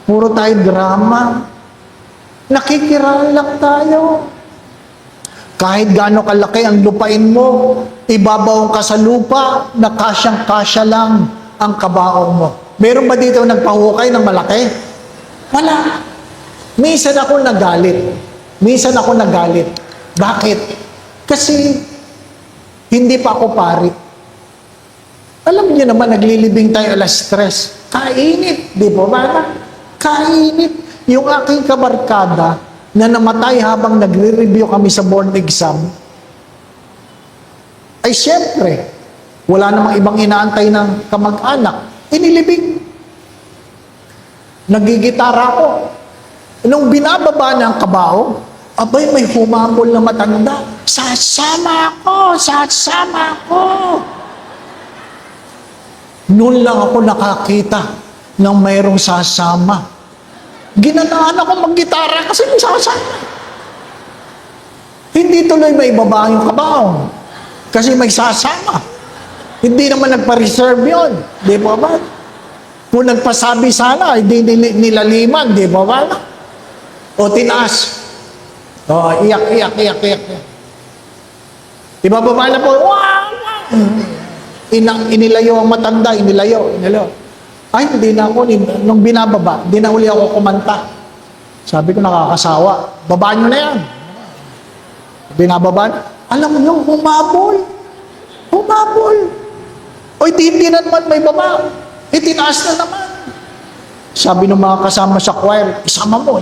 Puro tayo drama. Nakikiraan lang tayo. Kahit gaano kalaki ang lupain mo, ibabaw ka sa lupa, na kasyang-kasya lang ang kabaong mo. Meron ba dito nagpahukay ng malaki? Wala. Minsan ako nagalit. Minsan ako nagalit. Bakit? Kasi hindi pa ako pari. Alam niyo naman, naglilibing tayo alas 3. Kainit, di ba ba? Kainit. Yung aking kabarkada na namatay habang nagre-review kami sa board exam, ay siyempre, wala namang ibang inaantay ng kamag-anak. Inilibing. Nagigitara ko. Nung binababa ng kabaong, Abay, may humabol na matanda. Sasama ako! Sasama ako! Noon lang ako nakakita ng mayroong sasama. Ginanaan ako mag-gitara kasi may sasama. Hindi tuloy may ibaba yung kabaong kasi may sasama. Hindi naman nagpa-reserve yun. Di ba ba? Kung nagpasabi sana, hindi nilaliman. Di ba ba? O tinaas. O, iyak. Di ba baba na po? Wow! Inilayo ang matanda, inilayo. Ay, hindi na ako, nung binababa, hindi na uli ako kumanta. Sabi ko, nakakasawa. Babaan nyo na yan. Binababa na. Alam nyo, humabol. Oy, hindi na naman may baba. Tinaas na naman. Sabi ng mga kasama sa choir, isama mo.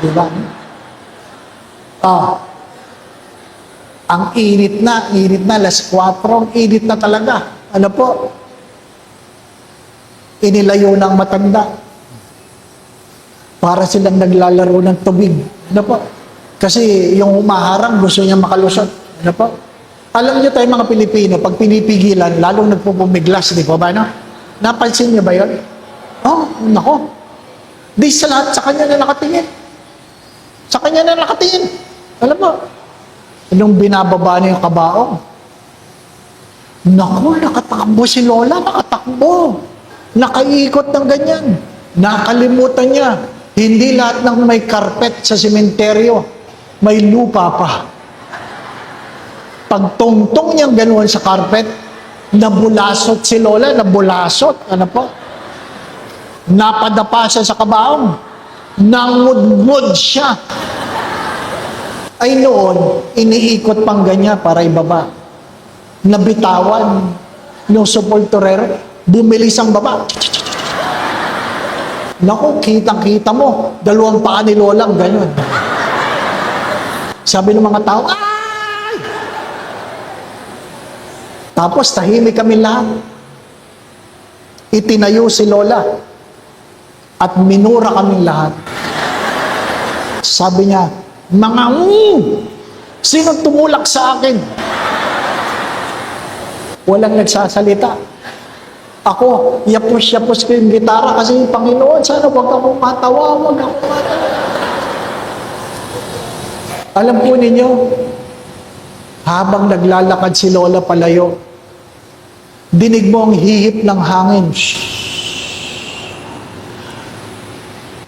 Diba? Ang init na, alas 4, ang init na talaga. Ano po? Inilayo ng matanda. Para silang naglalaro ng tubig. Ano po? Kasi yung humaharang, gusto niya makalusot. Ano po? Alam niyo tayo mga Pilipino, pag pinipigilan, lalong nagpupumiglas, di ba ba? No? Napansin niyo ba yun? Oh, nako. Di sa lahat, sa kanya na nakatingin. Alam mo, nung binababa niya yung kabaong, naku, nakatakbo si Lola, nakaikot ng ganyan. Nakalimutan niya, hindi lahat ng may karpet sa sementeryo, may lupa pa. Pagtungtong niyang ganoon sa carpet, nabulasot si Lola, ano po? Napadapa siya sa kabaong, nangudmud siya. Ay noon, iniikot pang ganyan para ibaba. Nabitawan yung supporterero, bumilis ang baba. Naku, kitang-kita mo, dalawang paa ni Lola, ganyan. Sabi ng mga tao, ay! Tapos tahimik kami lahat. Itinayo si Lola at minura kami lahat. Sabi niya, mga sino tumulak sa akin? Walang nagsasalita. Ako, yapos ko yung gitara kasi Panginoon, sana wag akong matawa. Alam po ninyo, habang naglalakad si Lola palayo, dinig mo ang hihip ng hangin.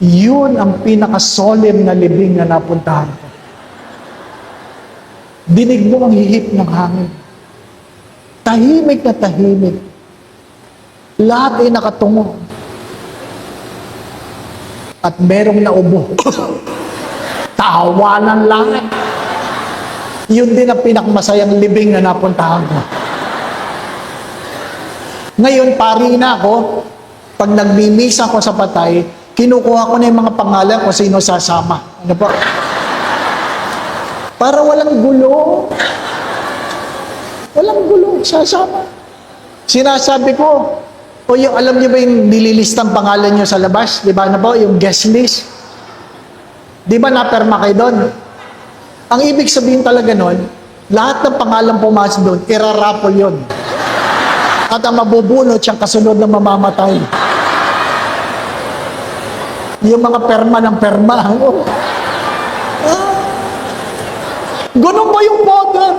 Yun ang pinaka-solemn na libing na napuntahan ko. Dinig mo ang hihip ng hangin. Tahimik na tahimik. Lahat ay nakatungo. At merong naubo. Tawa ng langit. Yun din ang pinakamasayang libing na napuntahan ko. Ngayon, pari na ako, pag nagmimisa ko sa patay, kinukuha ko na yung mga pangalan kung sino sasama. Ano po? Para walang gulo. Walang gulo, sasama. Sinasabi ko, o yung, alam niyo ba yung nililistang pangalan niyo sa labas? Di ba na po? Yung guest list. Di ba naperma kayo doon? Ang ibig sabihin talaga nun, lahat ng pangalan pumasok doon, irarapol yun. At ang mabubunot siyang kasunod na mamamatay. Yung mga perma ng perma. Ganun ba yung boda?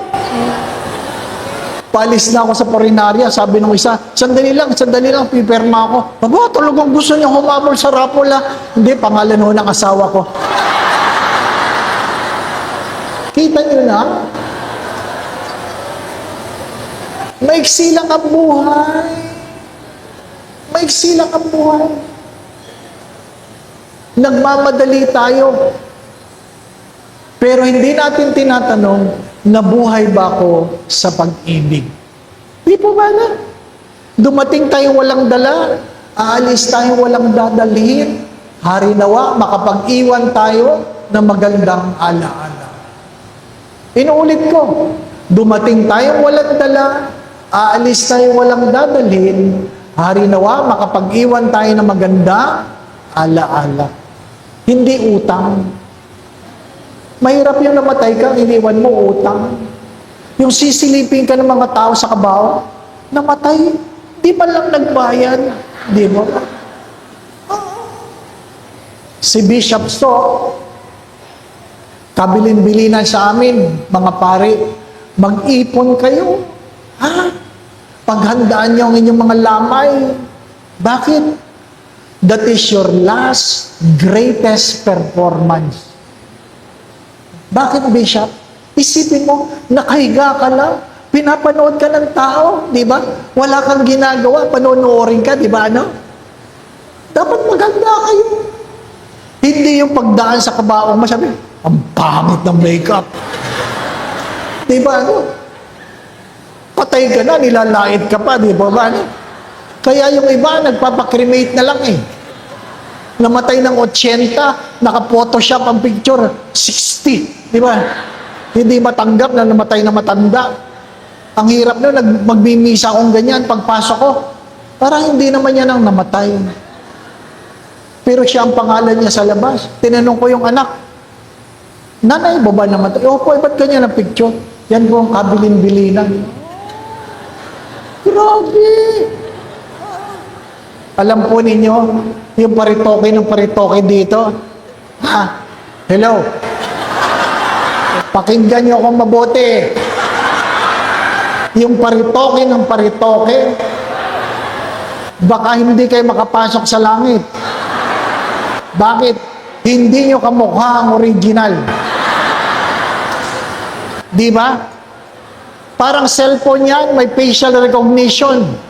Palis na ako sa Porinarya, sabi nung isa, sandali lang, piperma ako. Aba, talagang gusto niya humabol sa rapol Hindi, pangalan ho ng asawa ko. Kita niyo na? Maiksi lang ang buhay. Nagmamadali tayo. Pero hindi natin tinatanong, nabuhay ba ako sa pag-ibig? Di po ba na? Dumating tayo walang dala, aalis tayo walang dadalhin, hari nawa, makapag-iwan tayo ng magandang alaala. Inuulit ko, dumating tayo walang dala, aalis tayo walang dadalhin, hari nawa, makapag-iwan tayo ng magandang alaala. Hindi utang, Mahirap yung namatay ka, iniwan mo utang. Yung sisilipin ka ng mga tao sa kabaho, namatay, di man lang nagbayad. Di mo? Si Bishop Stock, kabilin-bilinan sa amin, mga pare, mag-ipon kayo. Ha? Paghandaan niyo ang inyong mga lamay. Bakit? That is your last greatest performance. Bakit, Bishop? Isipin mo, nakahiga ka lang, pinapanood ka ng tao, di ba? Wala kang ginagawa, panonoorin ka, di ba, ano? Dapat maganda kayo. Hindi yung pagdaan sa kabaong masabi, ang pangit ng makeup. Di ba, ano? Patay ka na, nilalait ka pa, di ba, ano? Kaya yung iba, nagpapakremate na lang eh. Namatay ng 80, naka-photoshop ang picture, 60. Di ba? Hindi matanggap na namatay na matanda. Ang hirap nun, magmimisa akong ganyan, pagpasok ko, parang hindi naman yan ang namatay. Pero siya ang pangalan niya sa labas. Tinanong ko yung anak, nanay, baba namatay. Opo, ba't ganyan ang picture? Yan po ang kabilin-bilinan. Grabe! Alam po ninyo, yung paritoke ng paritoke dito. Ha? Hello? Pakinggan niyo akong mabuti. Yung paritoke ng paritoke, baka hindi kayo makapasok sa langit. Bakit? Hindi niyo kamukha ang original. Di ba? Parang cellphone yan, may facial recognition.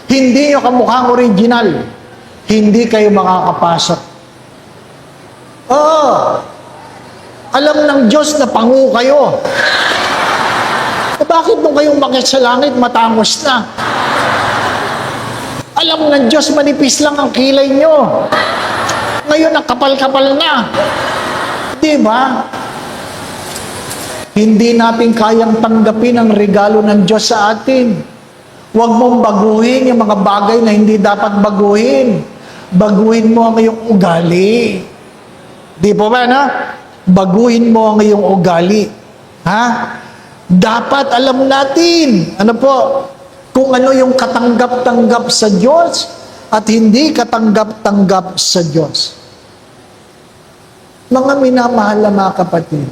Hindi nyo kamukhang original. Hindi kayo makakapasok. Oo. Alam ng Diyos na pangu kayo. Bakit nung kayong umakyat sa langit, matangos na? Alam ng Diyos, manipis lang ang kilay nyo. Ngayon, ang kapal-kapal na. Di ba? Hindi natin kayang tanggapin ang regalo ng Diyos sa atin. Huwag mong baguhin yung mga bagay na hindi dapat baguhin. Baguhin mo ang iyong ugali. Di po ba, no? Baguhin mo ang iyong ugali. Ha? Dapat alam natin, ano po, kung ano yung katanggap-tanggap sa Diyos at hindi katanggap-tanggap sa Diyos. Mga minamahal na mga kapatid,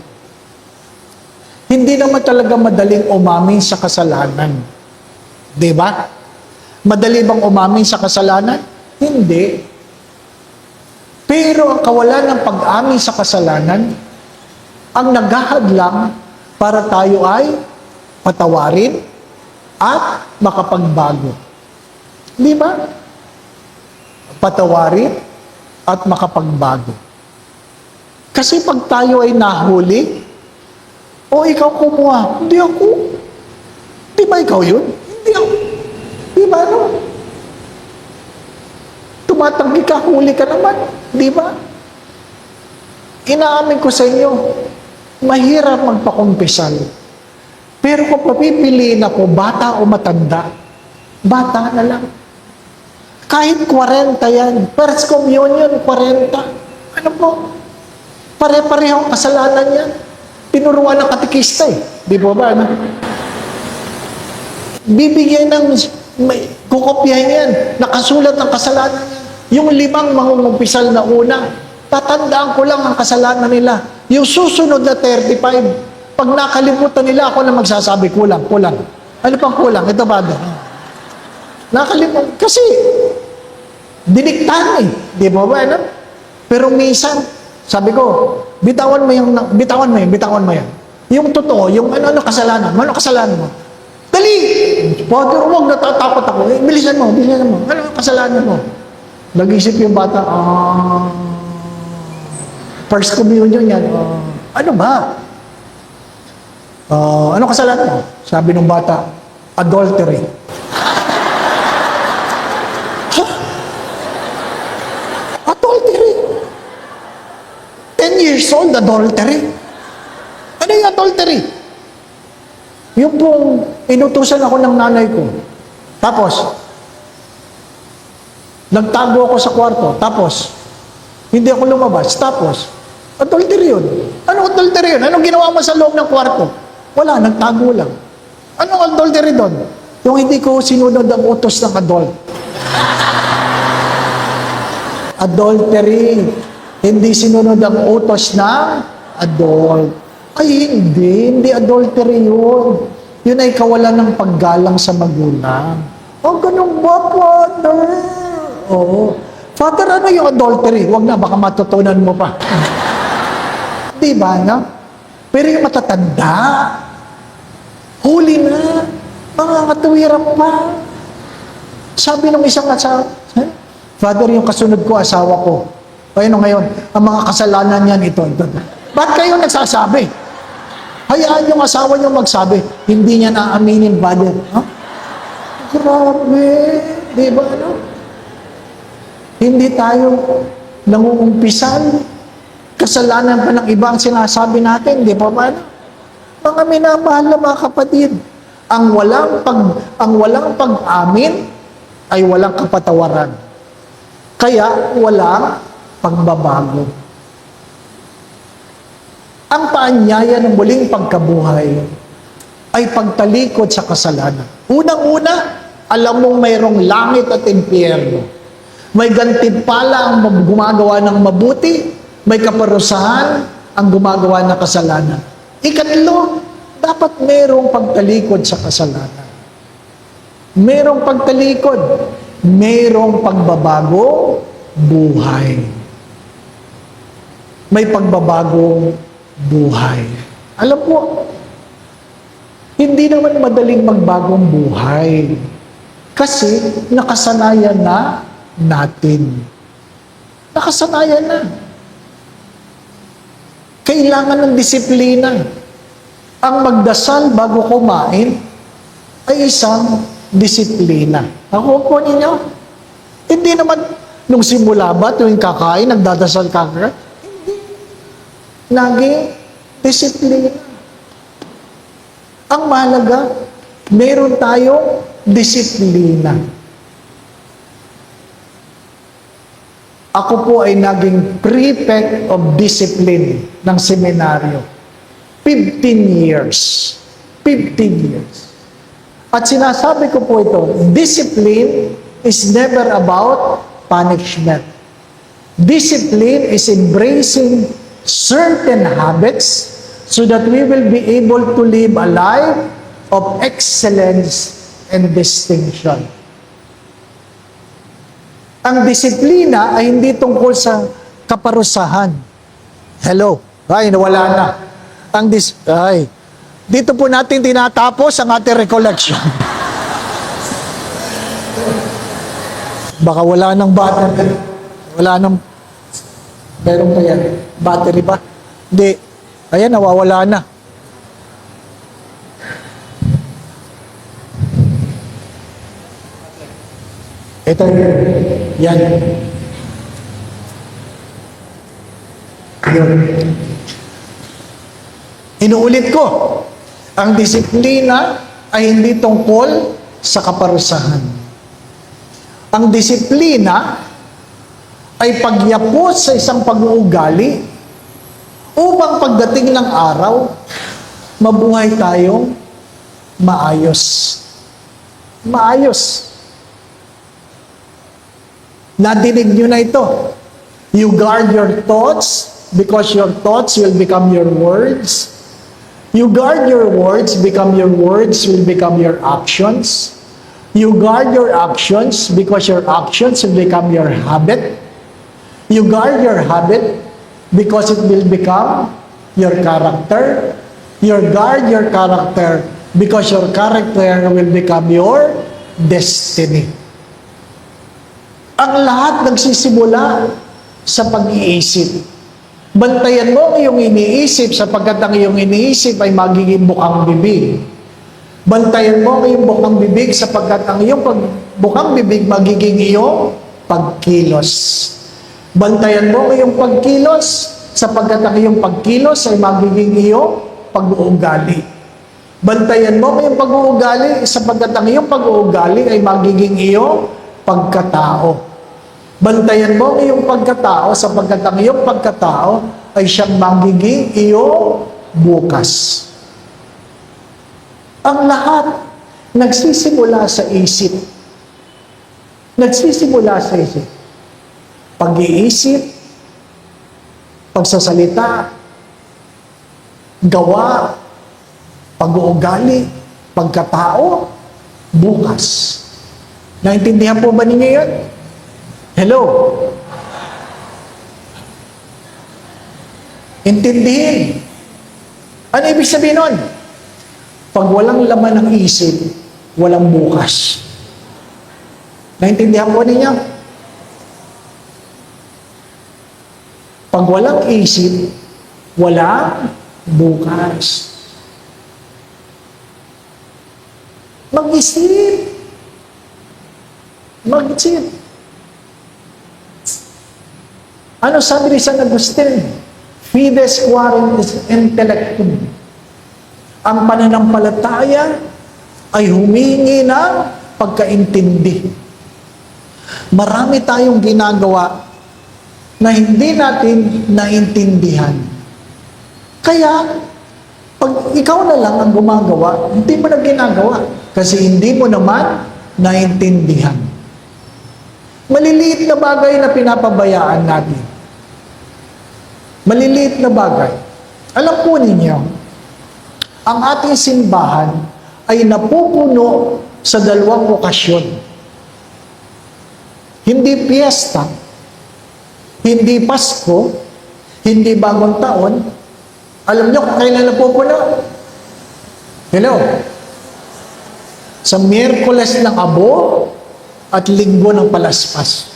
hindi naman talaga madaling umamin sa kasalanan. Di ba? Madali bang umamin sa kasalanan? Hindi. Pero ang kawalan ng pag-amin sa kasalanan, ang naghahadlang para tayo ay patawarin at makapagbago. Di ba? Patawarin at makapagbago. Kasi pag tayo ay nahuli, o ikaw kumuha, hindi ako. Di ba ikaw yun? Hindi ako. Di ba no? Tumatanggi ka, huli ka naman. Di ba? Inaamin ko sa inyo, mahirap magpakumpisal. Pero kung papipiliin ako, bata o matanda, bata na lang. Kahit 40 yan. First communion, 40. Ano po? Pare-parehong kasalanan yan. Tinuruan ng katikista eh. Di ba ba? Ano? Bibigyan ng, kukopyahin yan. Nakasulat ng kasalanan yan. Yung 5 mangungumpisal na una, tatandaan ko lang ang kasalanan nila. Yung susunod na 35, pag nakalimutan nila, ako na magsasabi, kulang. Ano pang kulang? Ito ba? Nakalimutan. Kasi, diniktahan eh. Di ba ba? Ano? Pero minsan, sabi ko, bitawan mo yan. Yung totoo, yung ano kasalanan mo? Dali! Father, huwag, natatakot ako. Bilisan mo. Ano kasalanan mo? Nag-isip yung bata, first communion yan. Ano ba? Ano kasalanan mo? Sabi ng bata, adultery. Adultery? 10 years old, adultery? Ano yung adultery? Yung pong inutusan ako ng nanay ko. Tapos, nagtago ako sa kwarto. Tapos, hindi ako lumabas. Tapos, Adultery yun. Anong adultery yun? Anong ginawa mo sa loob ng kwarto? Wala, nagtago lang. Anong adultery doon? Yung hindi ko sinunod ang utos ng adult. Adultery. Hindi sinunod ang utos ng adult. Ay, hindi adultery yun. Yun ay kawalan ng paggalang sa magulang. Oh, ganun ba, Father? Oo. Father, ano yung adultery? Huwag na, baka matutunan mo pa. Di ba, no? Pero yung matatanda, huli na, mga katuwiran pa. Sabi ng isang asawa, Father, yung kasunod ko, asawa ko. O ano ngayon, ang mga kasalanan niyan ito. Ba't kayo nagsasabi? Hayaan yung asawa niyo magsabi. Hindi niya naaminin, Father. Huh? Grabe. Di ba, ano? Hindi tayo nangungumpisan. Kasalanan pa ng iba ang sinasabi natin. Di ba ba? Mga minamahal na mga kapatid, ang walang pag-amin ay walang kapatawaran. Kaya walang pagbabago. Ang paanyaya ng muling pagkabuhay ay pagtalikod sa kasalanan. Unang-una, alam mong mayroong langit at impyerno. May gantimpala ang gumagawa ng mabuti, may kaparusahan ang gumagawa ng kasalanan. Ikatlo, dapat mayroong pagtalikod sa kasalanan. Mayroong pagtalikod, mayroong pagbabago, buhay. May pagbabagong buhay. Alam mo, hindi naman madaling magbagong buhay. Kasi nakasanayan na natin. Nakasanayan na. Kailangan ng disiplina. Ang magdasal bago kumain ay isang disiplina. Ako po ninyo, hindi naman nung simula ba tuwing kakain, nagdadasal ka? Hindi. Naging disiplina. Ang mahalaga, meron tayong disiplina. Ako po ay naging prefect of discipline ng seminaryo. 15 years. 15 years. At sinasabi ko po ito, discipline is never about punishment. Discipline is embracing certain habits so that we will be able to live a life of excellence and distinction. Ang disiplina ay hindi tungkol sa kaparusahan. Hello? Ay, nawala na. Dito po natin tinatapos ang ating recollection. Baka wala nang battery. Wala nang... Meron pa yan. Battery ba? Hindi. Ayan, nawawala na. Ito, yan. Yun. Inuulit ko, ang disiplina ay hindi tungkol sa kaparusahan. Ang disiplina ay pagyapos sa isang pag-uugali upang pagdating ng araw, mabuhay tayong maayos. Maayos. Nadinig nyo na ito. You guard your thoughts because your thoughts will become your words. You guard your words, your words will become your actions. You guard your actions because your actions will become your habit. You guard your habit because it will become your character. You guard your character because your character will become your destiny. Ang lahat nagsisimula sa pag-iisip. Bantayan mo ang iyong iniisip sapagkat ang iyong iniisip ay magiging bukang bibig. Bantayan mo ang iyong bukang bibig sapagkat ang iyong bukang bibig magiging iyong pagkilos. Bantayan mo ang iyong pagkilos sapagkat ang iyong pagkilos ay magiging iyong pag-uugali. Bantayan mo ang iyong pag-uugali sapagkat ang iyong pag-uugali ay magiging iyong pagkatao. Bantayan mo ang iyong pagkatao sapagkat ang iyong pagkatao ay siyang magiging iyong bukas. Ang lahat nagsisimula sa isip. Nagsisimula sa isip. Pag-iisip, pagsasalita, gawa, pag-uugali, pagkatao, bukas. Naintindihan po ba ninyo yun? Hello? Intindihin. Ano ibig sabihin nun? Pag walang laman ng isip, walang bukas. Naintindihan po ninyo? Pag walang isip, walang bukas. Mag-isip. Mag-isip. Ano sabi ni San Agustin? Fides quaeris intellectum. Ang pananampalataya ay humingi ng pagkaintindi. Marami tayong ginagawa na hindi natin naintindihan. Kaya, pag ikaw na lang ang gumagawa, hindi mo na ginagawa. Kasi hindi mo naman naintindihan. Maliliit na bagay na pinapabayaan natin. Maliliit na bagay. Alam po ninyo, ang ating simbahan ay napupuno sa dalawang okasyon. Hindi piyesta, hindi Pasko, hindi Bagong Taon. Alam nyo kung kailan napupuno? Hello? Sa Miyerkules ng Abo at Linggo ng Palaspas.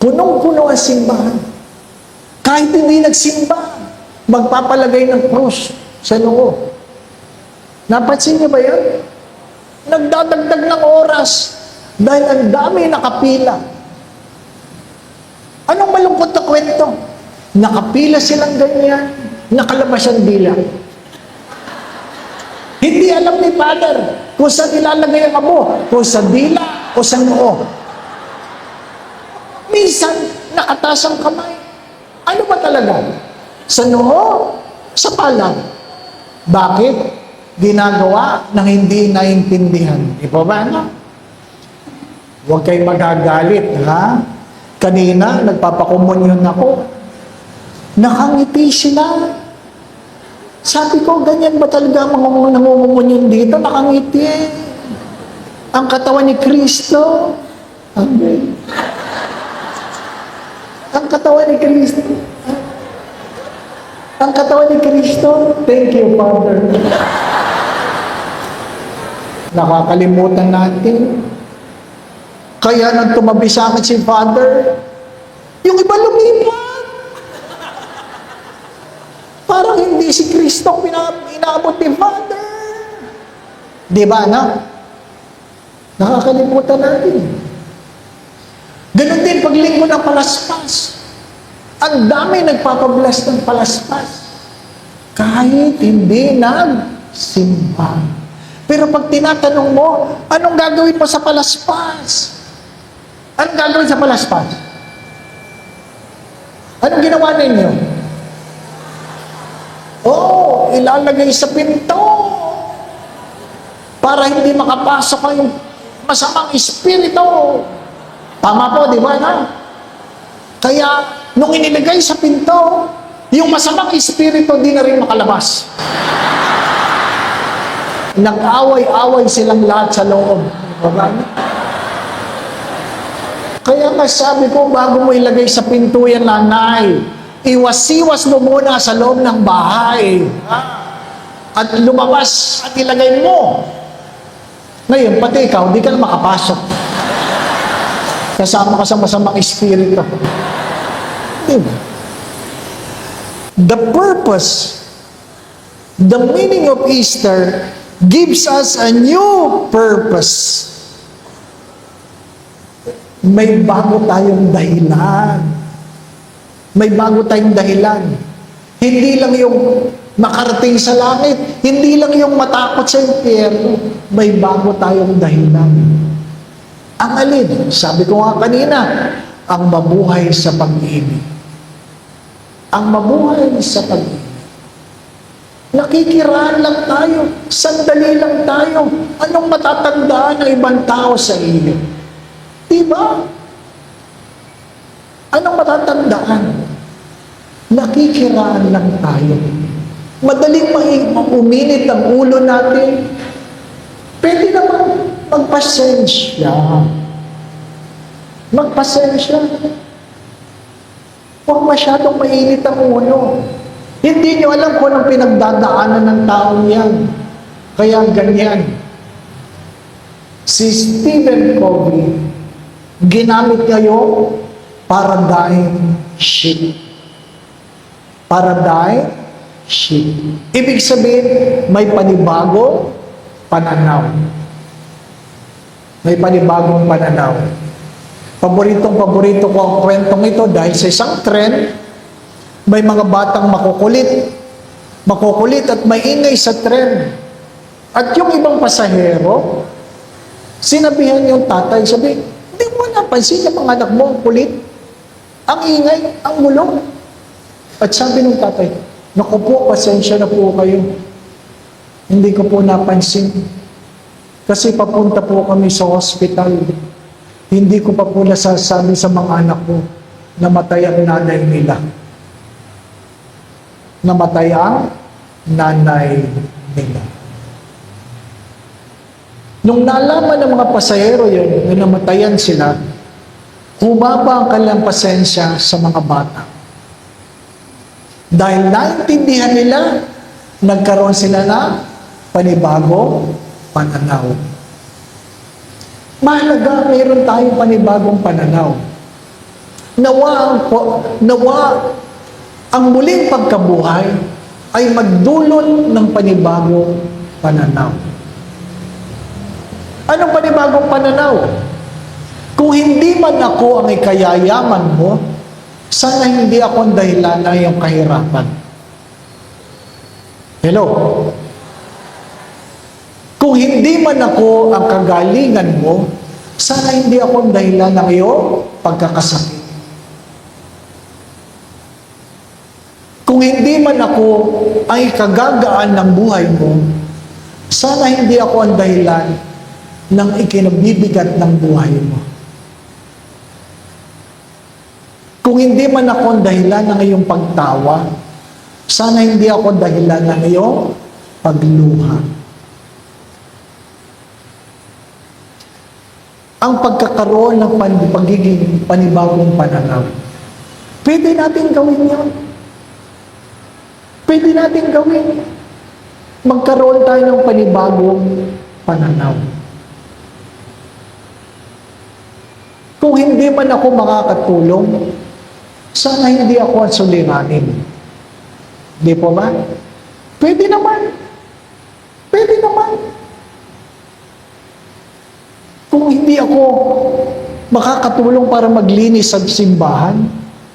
Punong-puno ang simbahan. Kahit hindi nagsimba, magpapalagay ng krus sa noo. Napansin niyo ba yan? Nagdadagdag ng oras dahil ang dami nakapila. Anong malungkot na kwento? Nakapila silang ganyan, nakalabas ang dila. Hindi alam ni Father kung saan ilalagay ang abo, kung sa dila o sa noo. Minsan, nakataas ang kamay. Ano ba talaga? Sa noo, sa palad. Bakit? Ginagawa ng hindi naintindihan. Di ba ba? Ano? Huwag kayo magagalit, ha? Kanina, nagpapakomunyon ako. Nakangiti sila. Sabi ko, ganyan ba talaga mga nangungumunyon dito? Nakangiti. Ang katawan ni Kristo. Amen. Ang katawan ni Kristo. Ang katawan ni Kristo. Thank you, Father. Nakakalimutan natin. Kaya nang tumabi sa akin si Father, yung iba lumipat. Parang hindi si Kristo inaabot ni Father. Di ba, anak? Nakakalimutan natin. Ganon din pag linggo ng palaspas. Ang dami nagpapabless ng palaspas. Kahit hindi nagsimba. Pero pag tinatanong mo, anong gagawin mo sa palaspas? Anong gagawin sa palaspas? Anong ginawa ninyo? Ilalagay sa pinto para hindi makapasok ang masamang espiritu. Tama po, di ba na? Kaya, nung inilagay sa pinto, yung masamang espiritu di na rin makalabas. Nag-away-away silang lahat sa loob. Diba? Kaya nga sabi ko, bago mo ilagay sa pinto yan, nanay, iwas-iwas mo muna sa loob ng bahay. At lumabas at ilagay mo. Ngayon, pati ikaw, hindi ka na makapasok. Kasama ka sa masamang espiritu. Diba? The purpose, the meaning of Easter gives us a new purpose. May bago tayong dahilan. May bago tayong dahilan. Hindi lang yung makarating sa langit. Hindi lang yung matakot sa impyerno. May bago tayong dahilan. Ang alin? Sabi ko nga kanina, ang mabuhay sa pag-ibig. Ang mabuhay sa pag-ibig. Nakikiraan lang tayo. Sandali lang tayo. Anong matatandaan ng ibang tao sa iyo? Diba? Anong matatandaan? Nakikiraan lang tayo. Madaling uminit ang ulo natin. Pwede naman magpasensya. Magpasensya. Huwag masyadong mainit ang ulo. Hindi nyo alam kung anong pinagdadaanan ng taong yan. Kaya ganyan. Si Stephen Covey, ginamit ngayon paradigm shift. Paradigm shift. Ibig sabihin, may panibagong pananaw. May panibagong pananaw. Paboritong-paborito ko ang kwentong ito dahil sa isang trend, may mga batang makukulit at maingay sa trend. At yung ibang pasahero, sinabihan yung tatay, sabi, hindi mo napansin yung mga anak mo, ang kulit, ang ingay, ang gulo. At sabi ng tatay, naku po, pasensya na po kayo. Hindi ko po napansin. Kasi papunta po kami sa hospital. Hindi ko pa po nasasabi sa mga anak ko, namatay ang nanay nila. Namatay ang nanay nila. Nung nalaman ng mga pasahero yun, na namatayan sila, humaba ang kanilang pasensya sa mga bata. Dahil naintindihan nila, nagkaroon sila ng panibagong pananaw. Mahalaga, mayroon tayong panibagong pananaw. Nawa ang muling pagkabuhay ay magdulot ng panibagong pananaw. Anong panibagong pananaw? Kung hindi man ako ang ikayayaman mo, sana hindi ako ang dahilan ng iyong kahirapan. Hello? Kung hindi man ako ang kagalingan mo, sana hindi ako ang dahilan ng iyong pagkakasakit. Kung hindi man ako ang ikagagaan ng buhay mo, sana hindi ako ang dahilan ng ikinabibigat ng buhay mo. Kung hindi man ako ang dahilan ng iyong pagtawa, sana hindi ako ang dahilan ng iyong pagluha. Ang pagkakaroon ng pagiging panibagong pananaw, pwede natin gawin yun. Pwede natin gawin. Magkaroon tayo ng panibagong pananaw. Kung hindi man ako makakatulong, sana hindi ako ang suliranin. Di po ba? Pwede naman. Pwede naman. Kung hindi ako makakatulong para maglinis sa simbahan,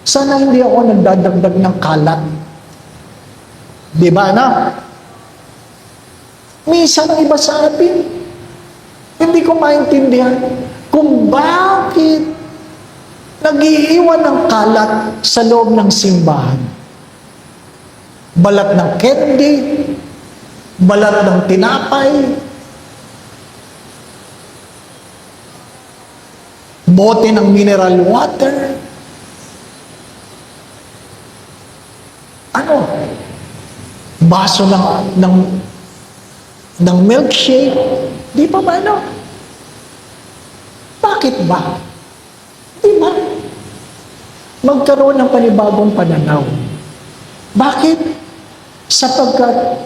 sana hindi ako nagdadagdag ng kalat. Di ba, na? Minsan ang iba sa atin, hindi ko maintindihan kung bakit nag-iiwan ng kalat sa loob ng simbahan. Balat ng candy, balat ng tinapay, bote ng mineral water, baso ng milkshake, di pa ba ano? Bakit ba? Di ba? Magkaroon ng panibagong pananaw. Bakit? Sapagkat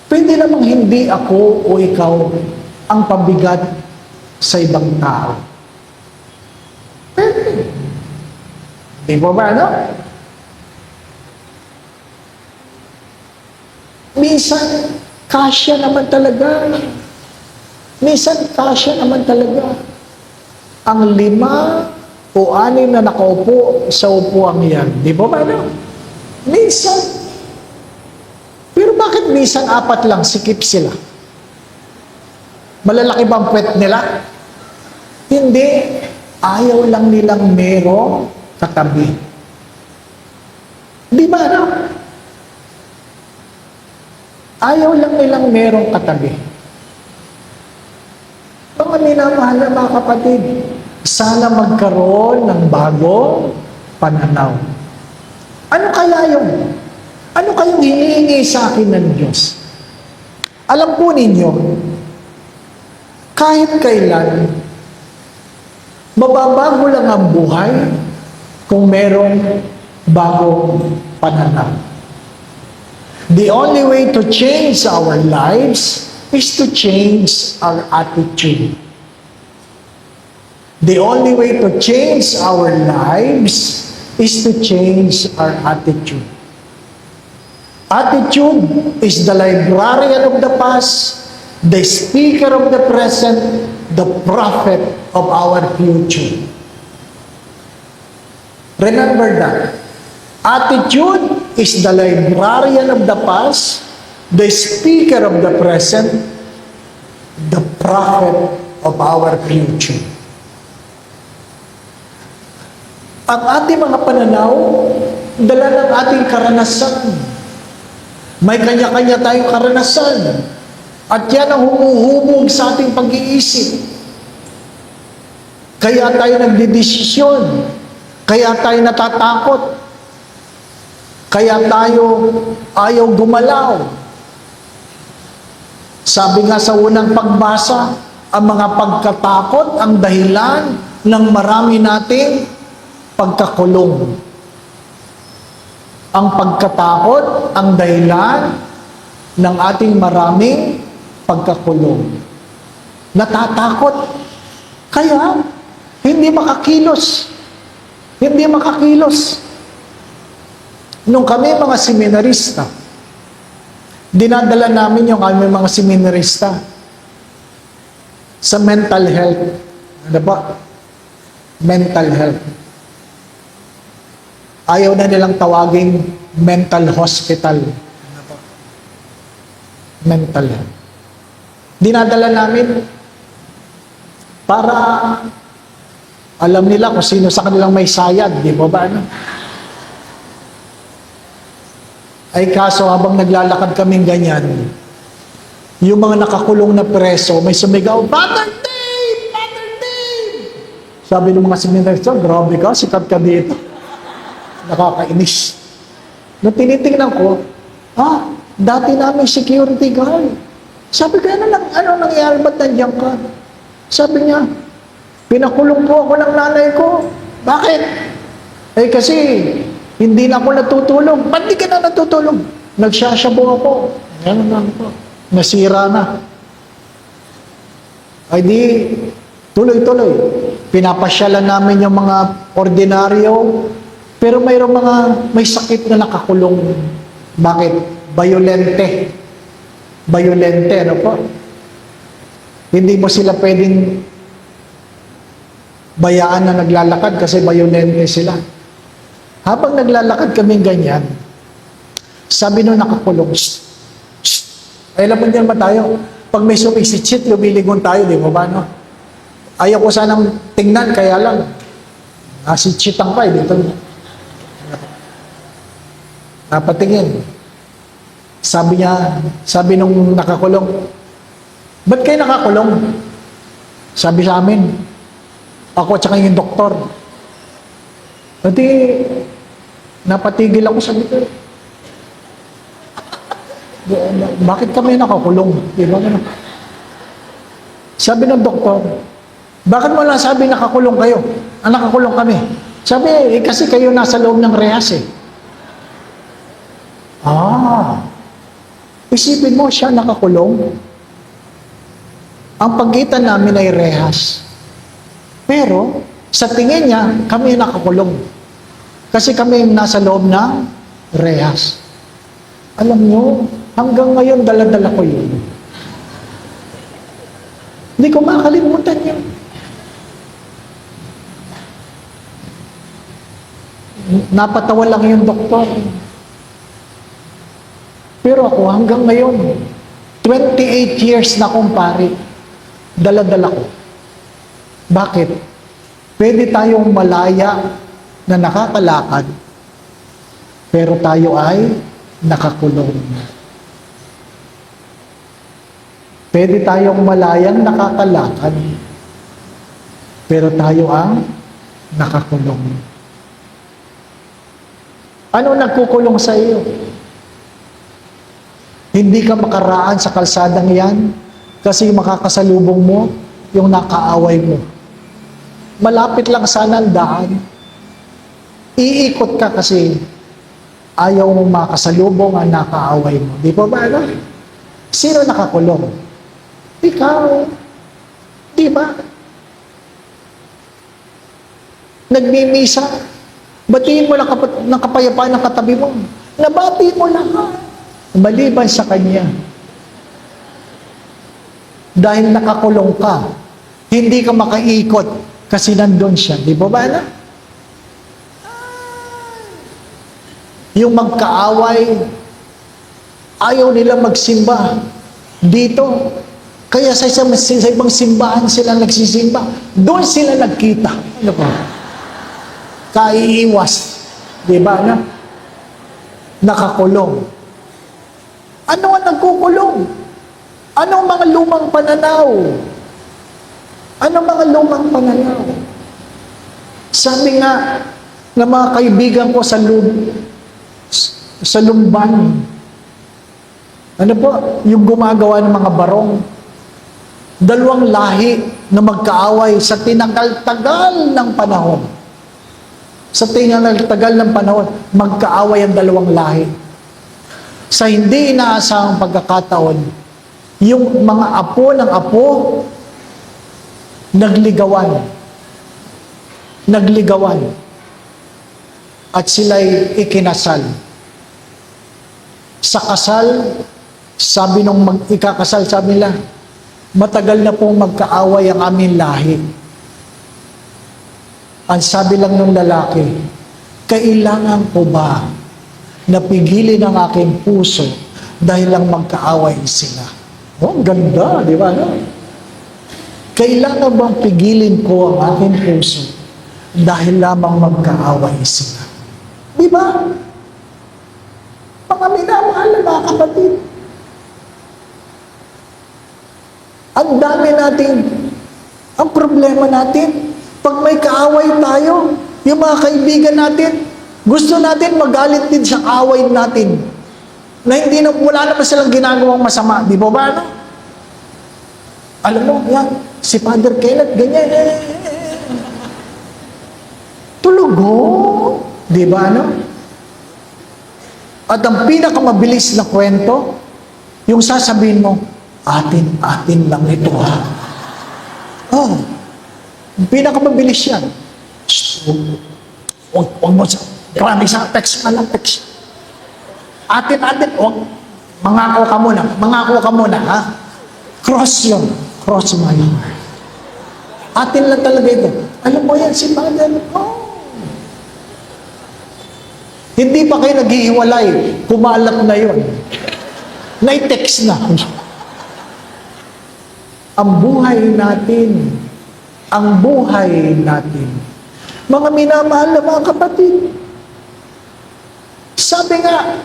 pwede namang hindi ako o ikaw ang pabigat sa ibang tao. Pwede. Di ba ba, no? Minsan, kasya naman talaga. Minsan, kasya naman talaga. Ang 5 o 6 na nakaupo sa upuan yan. Di ba ba, no? Minsan. Pero bakit minsan 4 lang, sikip sila? Malalaki ba ang puwet nila? Hindi. Ayaw lang nilang merong katabi. Di ba, no? Ayaw lang nilang merong katabi. Mga minamahal na mga kapatid, sana magkaroon ng bagong pananaw. Ano kaya yun? Ano kayong hinihingi sa akin ng Diyos? Alam po ninyo, kahit kailan, mababago lang ang buhay kung merong bagong pananaw. The only way to change our lives is to change our attitude. The only way to change our lives is to change our attitude. Attitude is the librarian of the past, the speaker of the present, the prophet of our future. Remember that. Attitude is the librarian of the past, the speaker of the present, the prophet of our future. Ang ating mga pananaw, dala ng ating karanasan. May kanya-kanya tayong karanasan. At yan ang humuhubog sa ating pag-iisip. Kaya tayo nagdidesisyon. Kaya tayo natatakot. Kaya tayo ayaw gumalaw. Sabi nga sa unang pagbasa, ang mga pagkatakot ang dahilan ng marami nating pagkakulong. Ang pagkatakot ang dahilan ng ating maraming pagkakulong. Natatakot. Kaya, hindi makakilos. Hindi makakilos. Nung kami mga seminarista, dinadala namin yung aming mga seminarista sa mental health. Ano ba? Mental health. Ayaw na nilang tawaging mental hospital. Ano ba? Mental health. Dinadala namin para alam nila kung sino sa kanilang may sayad. Di ba ba? Ano? Ay kaso habang naglalakad kaming ganyan, yung mga nakakulong na preso, may sumigaw, Brother Dave! Brother Dave! Sabi ng mga seminarista, grabe ka, sikat ka dito. Nakakainis. Nung tinitingnan ko, dati namin security guard. Sabi ko, ano nangyari, ba't nandiyan ka? Sabi niya, pinakulong po ako ng nanay ko. Bakit? Eh kasi, hindi na ako natutulog. Ba't di ka na natutulog? Nagsasabo ako. Ganun lang po. Nasira na. Ay di, tuloy-tuloy. Pinapasyalan namin yung mga ordinaryo, pero mayroong mga may sakit na nakakulong. Bakit? Violente. Violente, ano po? Hindi mo sila pwedeng bayaan na naglalakad kasi violente sila. Habang naglalakad kaming ganyan, sabi nung nakakulong, shh, shh. Ay, alam mo niyan ba tayo? Pag may sumisitsit, lumilingon tayo, di mo ba, no? Ayaw ko sanang tingnan, kaya lang, nasitsitang pa, dito. Napatingin. Sabi nung nakakulong, ba't kayo nakakulong? Sabi sa amin, ako at saka yung doktor. Pati, napatigil ako sa dito. Bakit kami nakakulong? Diba? Sabi ng doktor, bakit mo lang sabi nakakulong kayo? Nakakulong kami. Sabi, kasi kayo nasa loob ng rehas eh. Isipin mo siya nakakulong. Ang pagitan namin ay rehas. Pero, sa tingin niya, kami nakakulong. Kasi kami nasa loob ng rehas. Alam niyo, hanggang ngayon, dala-dala ko yun. Hindi ko makalimutan yun. Napatawa lang yung doktor. Pero ako, hanggang ngayon, 28 years na akong pari, dala-dala ko. Bakit? Pwede tayong malaya na nakakalakad, pero tayo ay nakakulong. Pwede tayong malayang nakakalakad, pero tayo ang nakakulong. Ano nagkukulong sa iyo? Hindi ka makaraan sa kalsadang yan kasi makakasalubong mo yung nakaaway mo. Malapit lang sana ang daan. Iikot ka kasi ayaw mong makasalubong ang nakaaway mo. Di ba ba? Ano? Sino nakakulong? Ikaw. Di ba? Nagmimisa. Batiin mo lang ng kapayapaan ng katabi mo. Nabati mo lang. Maliban sa kanya. Dahil nakakulong ka, hindi ka makaikot kasi nandun siya. Di ba ba na? Yung magkaaway, ayaw nila magsimba dito. Kaya sa ibang simbahan sila nagsisimba. Doon sila nagkita. Ano po? Kaiiwas. Di ba na? Nakakulong. Ano ang nagkukulong? Anong mga lumang pananaw? Anong mga lumang pananaw? Sabi nga ng mga kaibigan ko sa Lumban, ano po, yung gumagawa ng mga barong, dalawang lahi na magkaaway sa tinagal-tagal ng panahon. Sa tinagal-tagal ng panahon, magkaaway ang dalawang lahi. Sa hindi inaasahang pagkakataon, yung mga apo ng apo, nagligawan. Nagligawan. At sila'y ikinasal. Sa kasal, sabi nung ikakasal, sabi nila, matagal na pong magkaaway ang aming lahi. Ang sabi lang ng lalaki, kailangan ko ba napigilin ang aking puso dahil lang magkaaway sila? Oh, ganda, di ba? No? Kailangan bang pigilin ko ang aking puso dahil lamang magkaaway sila? Di ba? Mga minamahal na mga kapatid. Ang dami natin, ang problema natin, pag may kaaway tayo, yung mga kaibigan natin, gusto natin magalit din sa away natin. Na hindi na, wala na pa silang ginagawang masama. Di ba ba? No? Alam mo, yan, si Father Kenneth, ganyan. Tulugo. Di ba, no? At ang pinakamabilis na kwento, yung sasabihin mo, atin lang ito, ha? Oh, ang pinakamabilis yan. Huwag mo sa, grabe sa text ka lang, text. Atin, mangako ka muna, ha? Cross yun. Cross my heart. Atin lang talaga ito. Alam mo yan, si Father, hindi pa kayo naghihiwalay, kumalat na yun. Nai-text na. Ang buhay natin, mga minamahal na mga kapatid, sabi nga,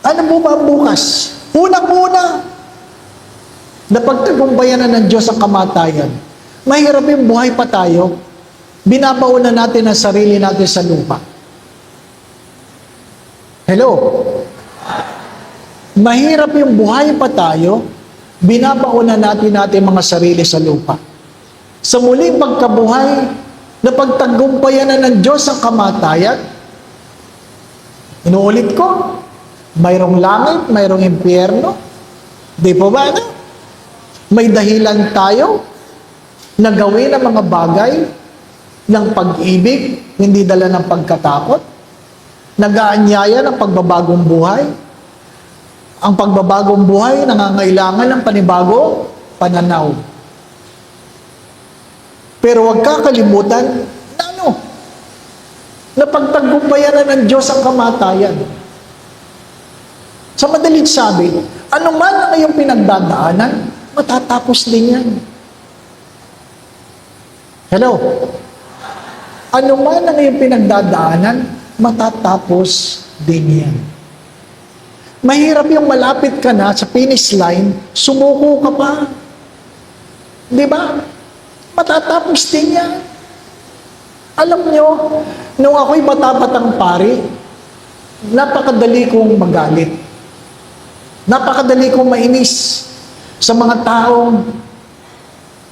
ano mo ba bukas? Unang-una, na pagtagumpayan na ng Diyos ang kamatayan, mahirap yung buhay pa tayo, binabaon na natin ang sarili natin sa lupa. Hello? Mahirap yung buhay pa tayo, binabaon na natin mga sarili sa lupa. Sa muling pagkabuhay, na pagtagumpayan na ng Diyos ang kamatayan, inuulit ko, mayroong langit, mayroong impyerno, di po ba na? May dahilan tayo na gawin ang mga bagay ng pag-ibig, hindi dala ng pagkatakot, nag-aanyaya ng pagbabagong buhay. Ang pagbabagong buhay nangangailangan ng panibagong pananaw. Pero huwag kakalimutan na na pagtagumpayan na ng Diyos ang kamatayan. Sa madaling sabi, ano man ang iyong pinagdadaanan, matatapos din yan. Hello? Ano man ang iyong pinagdadaanan, matatapos din yan. Mahirap yung malapit ka na sa finish line, sumuko ka pa. Di ba? Matatapos din yan. Alam nyo, nung ako'y bata-batang pari, napakadali kong magalit. Napakadali kong mainis sa mga taong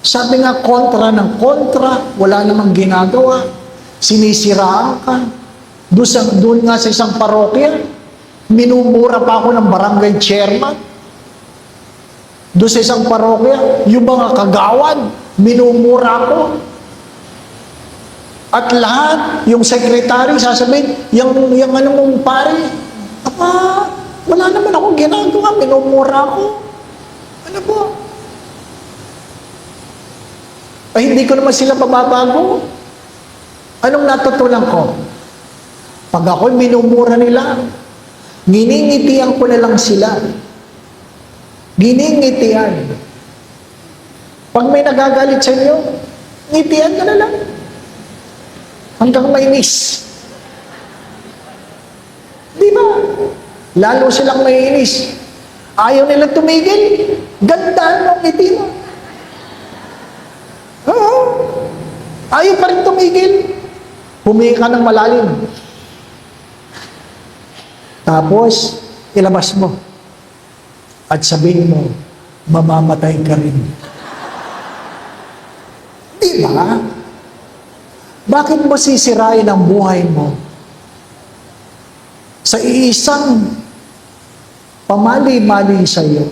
sabi nga kontra ng kontra, wala namang ginagawa, sinisiraan ka. Doon nga sa isang parokya, minumura pa ako ng barangay chairman. Doon sa isang parokya, yung mga kagawad, minumura ako. At lahat, yung secretary, sasabihin, yung ano mong pare, wala naman ako ginagawa, minumura ako. Ano po? Ay, hindi ko naman sila pababago. Anong natutunan ko? Pag ako'y minumura nila, giningitian ko na lang sila. Giningitian. Pag may nagagalit sa inyo, ngitian ka na lang. Hanggang mainis. Di ba? Lalo silang mainis. Ayaw nilang tumigil. Ganda ng ngiti mo. Oo. Ayaw pa rin tumigil. Humingi ka ng malalim. Tapos, ilabas mo. At sabihin mo, mamamatay ka rin. Di ba? Bakit mo sisirain ang buhay mo sa iisang pamali-mali sa iyo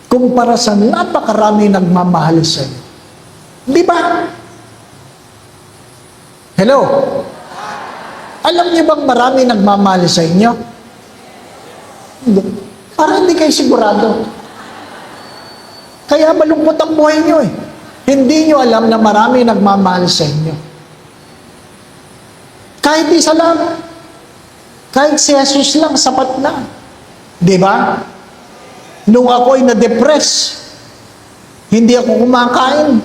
kumpara sa napakarami nagmamahal sa iyo? Di ba? Hello? Alam niyo bang marami nagmamahal sa inyo? Hindi. Parang hindi kayo sigurado. Kaya malungkot ang buhay niyo eh. Hindi niyo alam na marami nagmamahal sa inyo. Kahit isa lang. Kahit si Jesus lang, sapat na. Di ba? Nung ako'y na-depress, hindi ako kumakain.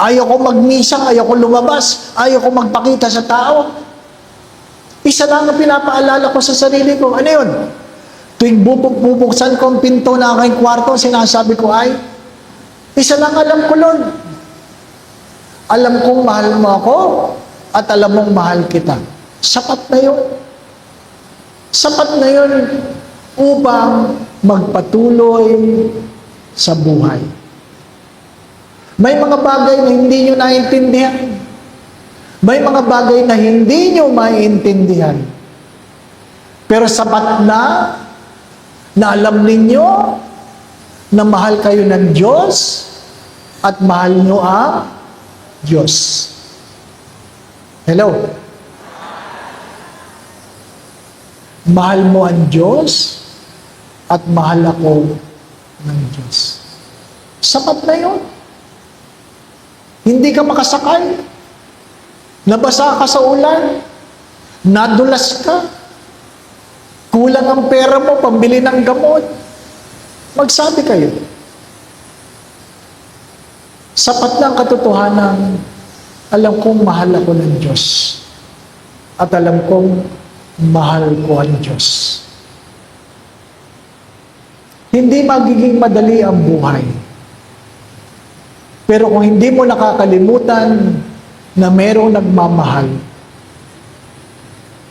Ayaw ko magmisa, ayaw ko lumabas, ayaw ko magpakita sa tao. Isa lang ang pinapaalala ko sa sarili ko. Ano yun? Tuwing bubuksan ko ang pinto na aking kwarto, sinasabi ko ay, isa lang alam ko, Lord. Alam kong mahal mo ako, at alam mong mahal kita. Sapat na yun. Sapat na yun upang magpatuloy sa buhay. May mga bagay na hindi nyo naiintindihan. May mga bagay na hindi nyo maiintindihan. Pero sapat na alam ninyo na mahal kayo ng Diyos at mahal nyo ang Diyos. Hello? Mahal mo ang Diyos at mahal ako ng Diyos. Sapat na yun. Hindi ka makasakay. Nabasa ka sa ulan. Nadulas ka. Kulang ang pera mo, pambili ng gamot. Magsabi kayo. Sapat na ang katotohanan. Alam kong mahal ako ng Diyos. At alam kong mahal ko ang Diyos. Hindi magiging madali ang buhay. Pero kung hindi mo nakakalimutan na mayroong nagmamahal,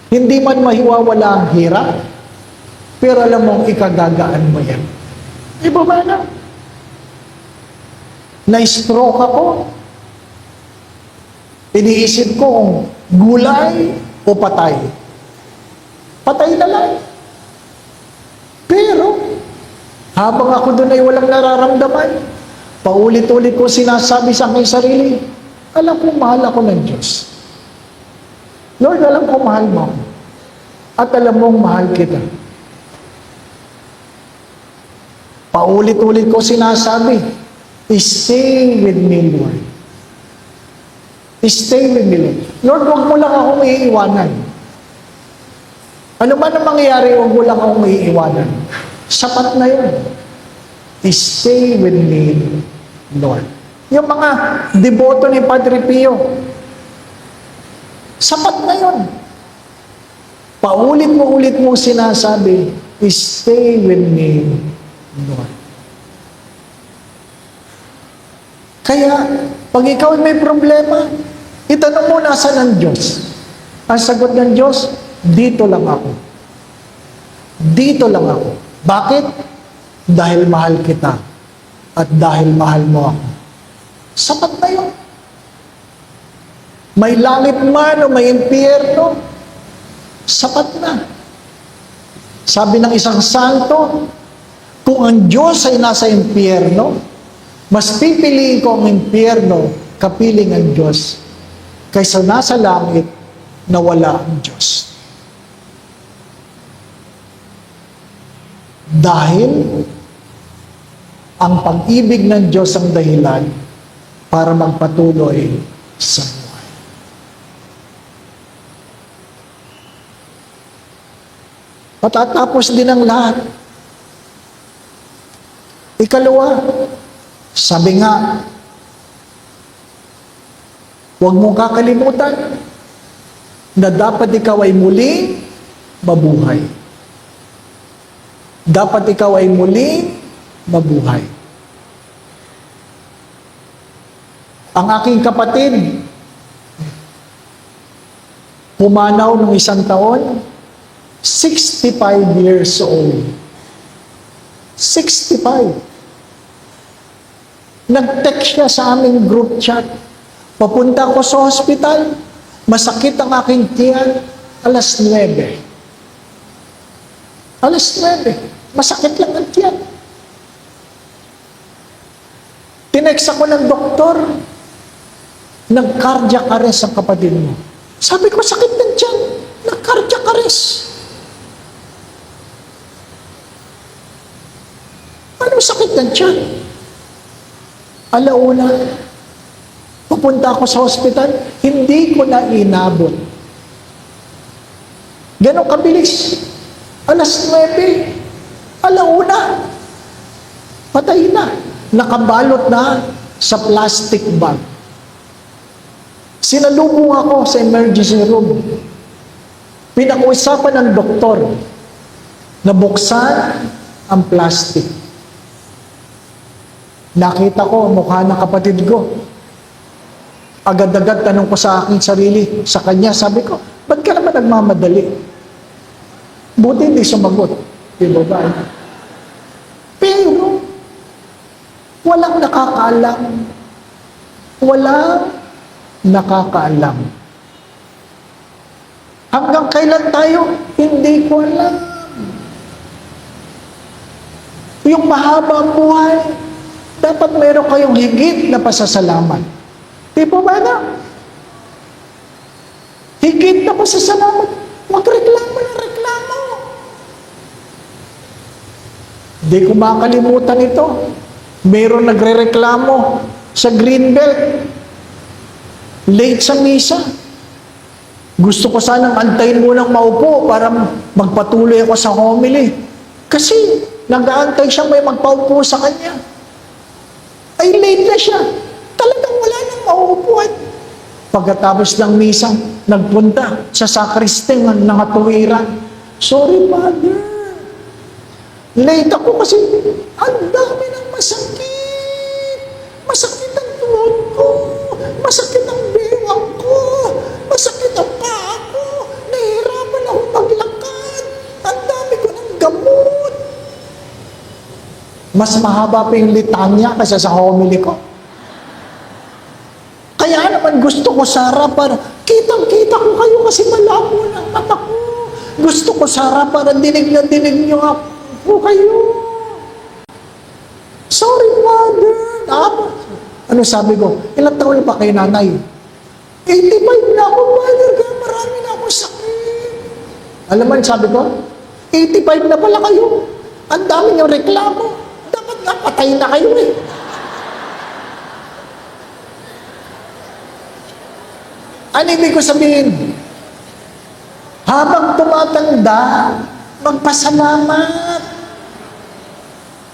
hindi man mahiwawala ang hirap, pero alam mong ikagagaan mo yan. Iba ba na? Na-stroke ako. Iniisip ko kung gulay o patay. Patay na lang. Pero, habang ako doon ay walang nararamdaman, paulit-ulit ko sinasabi sa aking sarili, alam kong mahal ako ng Diyos. Lord, alam kong mahal mo ako. At alam mong mahal kita. Paulit-ulit ko sinasabi, stay with me, Lord. Stay with me, Lord. Lord, huwag mo lang akong iiwanan. Ano man ang mangyayari, huwag mo lang akong iiwanan. Sapat na yun. Stay with me, Lord. Yung mga deboto ni Padre Pio, sapat na yun. Paulit mo sinasabi, stay with me, Lord. Kaya, pag ikaw may problema, itanong mo nasaan ang Diyos. Ang sagot ng Diyos, dito lang ako. Dito lang ako. Bakit? Dahil mahal kita. At dahil mahal mo ako. Sapat na yun. May langit man o may impyerno, sapat na. Sabi ng isang santo, kung ang Diyos ay nasa impyerno, mas pipiliin ko ang impyerno kapiling ang Diyos kaysa nasa langit na wala ang Diyos. Dahil ang pag-ibig ng Diyos ang dahilan para magpatuloy sa buhay. Patatapos din ang lahat. Ikalawa, sabi nga, huwag mong kakalimutan na dapat ikaw ay muling mabuhay. Dapat ikaw ay muling mabuhay. Ang aking kapatid, pumanaw ng isang taon, 65 years old. 65. Nag-text siya sa aming group chat. Papunta ako sa hospital, masakit ang aking tiyan, alas 9. Alas 9. Masakit lang ang tiyan. Tinext ako ng doktor, nag-cardiac arrest ang kapatid mo. Sabi ko, sakit ng tiyan. Nag-cardiac arrest. Anong sakit ng tiyan? Alauna, pupunta ako sa hospital, hindi ko na inabot. Ganon kabilis. Alas 9, alauna, patay na. Nakabalot na sa plastic bag. Sinalubong ako sa emergency room. Pinag-usapan ng doktor na buksan ang plastic. Nakita ko, mukha ng kapatid ko. Agad-agad tanong ko sa aking sarili, sa kanya, sabi ko, ba't ka naman nagmamadali? Buti hindi sumagot. Diba ba? Pero, walang nakakaalam. Walang nakakaalam. Hanggang kailan tayo? Hindi ko alam. Yung mahaba ang buhay, dapat mayroon kayong higit na pasasalamat. Di po ba na? Higit na pasasalamat. Magreklamo ng reklamo. Di ko makalimutan ito. Mayroon nagre-reklamo sa Greenbelt. Late sa misa. Gusto ko sanang antayin munang maupo para magpatuloy ako sa homily. Kasi nag-aantay siya may magpaupo sa kanya. Ay late na siya. Talagang wala nang mauupuan. Pagkatapos ng misa, nagpunta sa sakristing ng nakatuwiran. Sorry, Father. Late ako kasi ang dami ng masakit. Masakit ang tuhod ko. Masakit ang bewang ko. Masakit ang paa ko. Nahihirapan ako maglakad. Ang dami ko ng gamot. Mas mahaba pa yung litanya kaysa sa homily ko. Kaya naman gusto ko, Sarah, para kitang-kita ko kayo kasi malabo ng mata ko. Gusto ko, Sarah, para dinig na dinig niyo ako kayo. Sorry, Mother. Ano sabi ko? Ilang taon pa kay nanay? 85 na ako, Mother. Kaya marami na ako sakit. Alam mo, sabi ko, 85 na pala kayo. Ang dami niyong reklamo. Dapat nga patay na kayo eh. Ano ibig ko sabihin? Habang tumatanda, magpasalamat.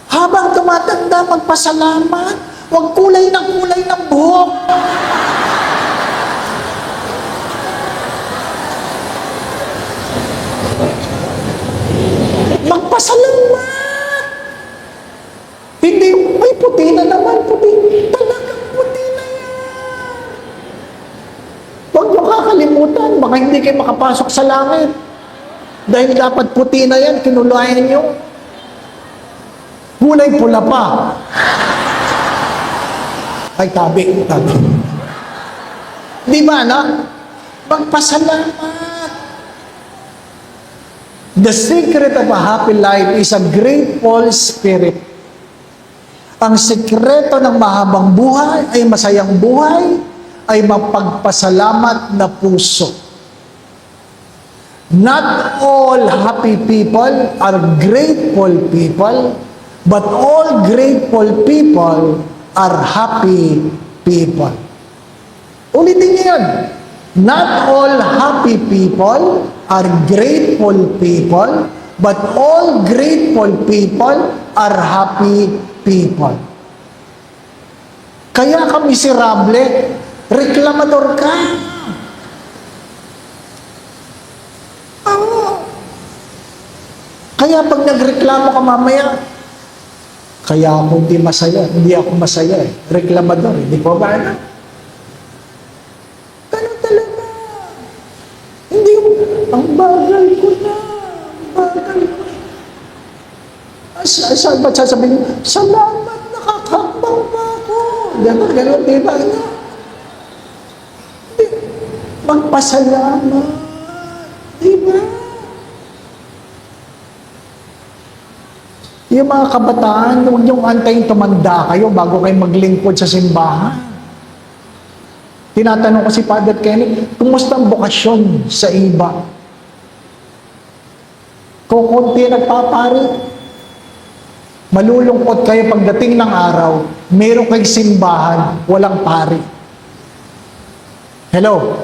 Habang tumatanda, magpasalamat. Huwag kulay na buhok. Magpasalamat. Hindi, may puti na naman, puti. Talagang puti na yan. Huwag niyo kakalimutan, baka hindi kayo makapasok sa langit. Dahil dapat puti na yan, kinulayan niyo. Kulay pula pa. Ay, tabi. Di ba, anak? Magpasalamat. The secret of a happy life is a grateful spirit. Ang sekreto ng mahabang buhay ay masayang buhay, ay mapagpasalamat na puso. Not all happy people are grateful people, but all grateful people are happy people. Ulitin niyo yan. Not all happy people are grateful people, but all grateful people are happy people. Kaya ka miserable, reklamador ka. Kaya pag nagreklamo ka mamaya, kaya ako hindi ako masaya eh. Reklamador, hindi po ba ano? Ganun talaga. Hindi ko, ang bagal ko na. Ba't sasabihin, salamat, nakakambang pa ako. Ganun, di ba? Ano? Magpasalamat. Di ba? Yung mga kabataan, huwag niyong antayin tumanda kayo bago kayo maglingkod sa simbahan. Tinatanong ko si Father Kenneth, kumusta ang bokasyon sa iba? Kung konti nagpapari, malulungkot kayo pagdating ng araw, meron kayong simbahan, walang pari. Hello?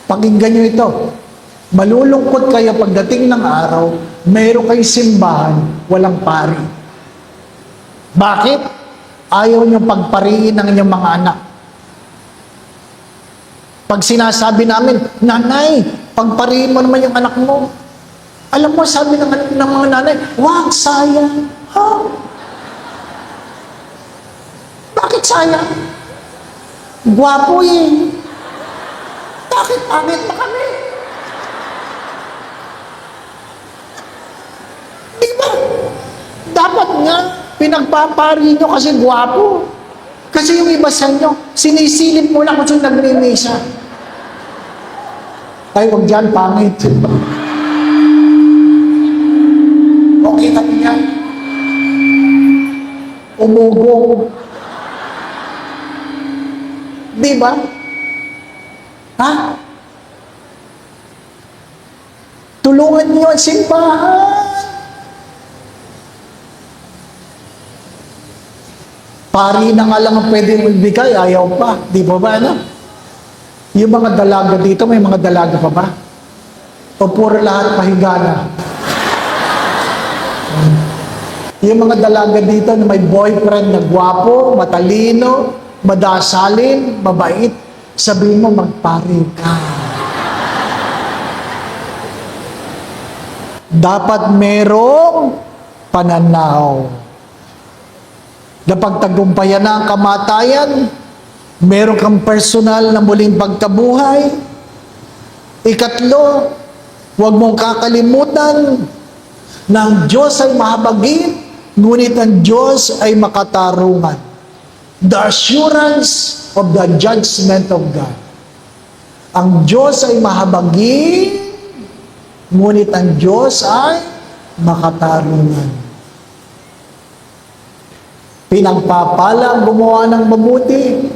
Pakinggan niyo ito. Malulungkot kayo pagdating ng araw, meron kayong simbahan, walang pari. Bakit? Ayaw niyong pagpariin ng inyong mga anak. Pag sinasabi namin, nanay, pagpariin mo naman yung anak mo. Alam mo, sabi ng mga nanay, wag, sayang. Ha? Bakit sayang? Gwapo eh. Bakit pangit pa kami? Diba? Dapat nga, pinagpapari nyo kasi gwapo. Kasi yung iba sa inyo, sinisilip mo lang kung saan nagre-mesa. Ay, huwag dyan, pangit. Okay, tayo niya. Umugong. Diba? Ha? Tulungan niyo ang simbahan. Pari na nga lang ang pwede mong ibigay, ayaw pa. Di ba ba, ano? Yung mga dalaga dito, may mga dalaga pa ba? O puro lahat pahiga na? Yung mga dalaga dito na may boyfriend na gwapo, matalino, madasalin, mabait, sabihin mo, magpari ka. Dapat merong pananaw. Napagtagumpayan na ang kamatayan, meron kang personal na muling pagkabuhay. Ikatlo, huwag mong kakalimutan na ang Diyos ay mahabagin, ngunit ang Diyos ay makatarungan. The assurance of the judgment of God. Ang Diyos ay mahabagin, ngunit ang Diyos ay makatarungan. Pinagpapala ang gumawa ng mabuti,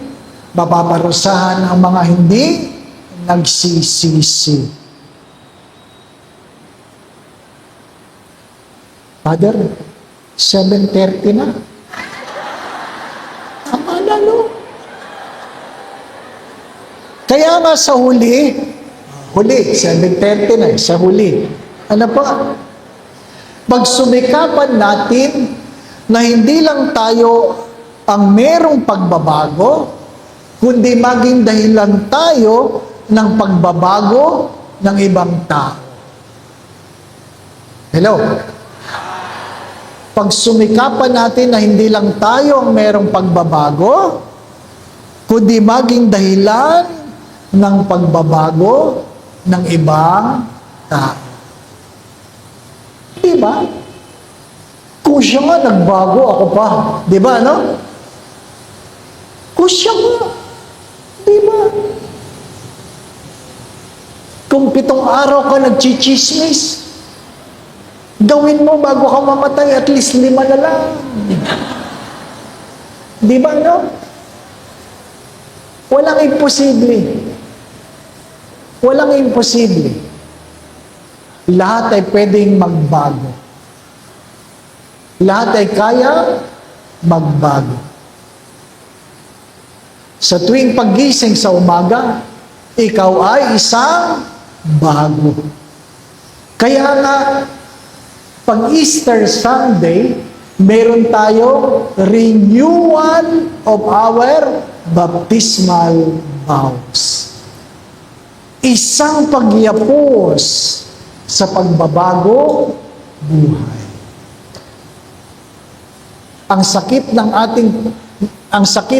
mapaparusahan ang mga hindi nagsisisi. Father, 7:30 na. Tama na, no? Kaya nga sa huli, 7:30 na, sa huli. Ano pa? Pagsumikapan natin na hindi lang tayo ang merong pagbabago, kundi maging dahilan tayo ng pagbabago ng ibang tao. Hello? Pag sumikapan natin na hindi lang tayo ang merong pagbabago, kundi maging dahilan ng pagbabago ng ibang tao. Diba? Kung siya nga nagbago, ako pa. Diba, no? Kung siya nga. Diba? Kung 7 araw ka nagchichismis, gawin mo bago ka mamatay, at least 5 na lang. Diba, no? Walang imposible. Walang imposible. Lahat ay pwedeng magbago. Lahat ay kaya magbago. Sa tuwing paggising sa umaga, ikaw ay isang bago. Kaya nga, pag Easter Sunday, meron tayong renewal of our baptismal vows. Isang pagyapos sa pagbabago buhay. Ang sakit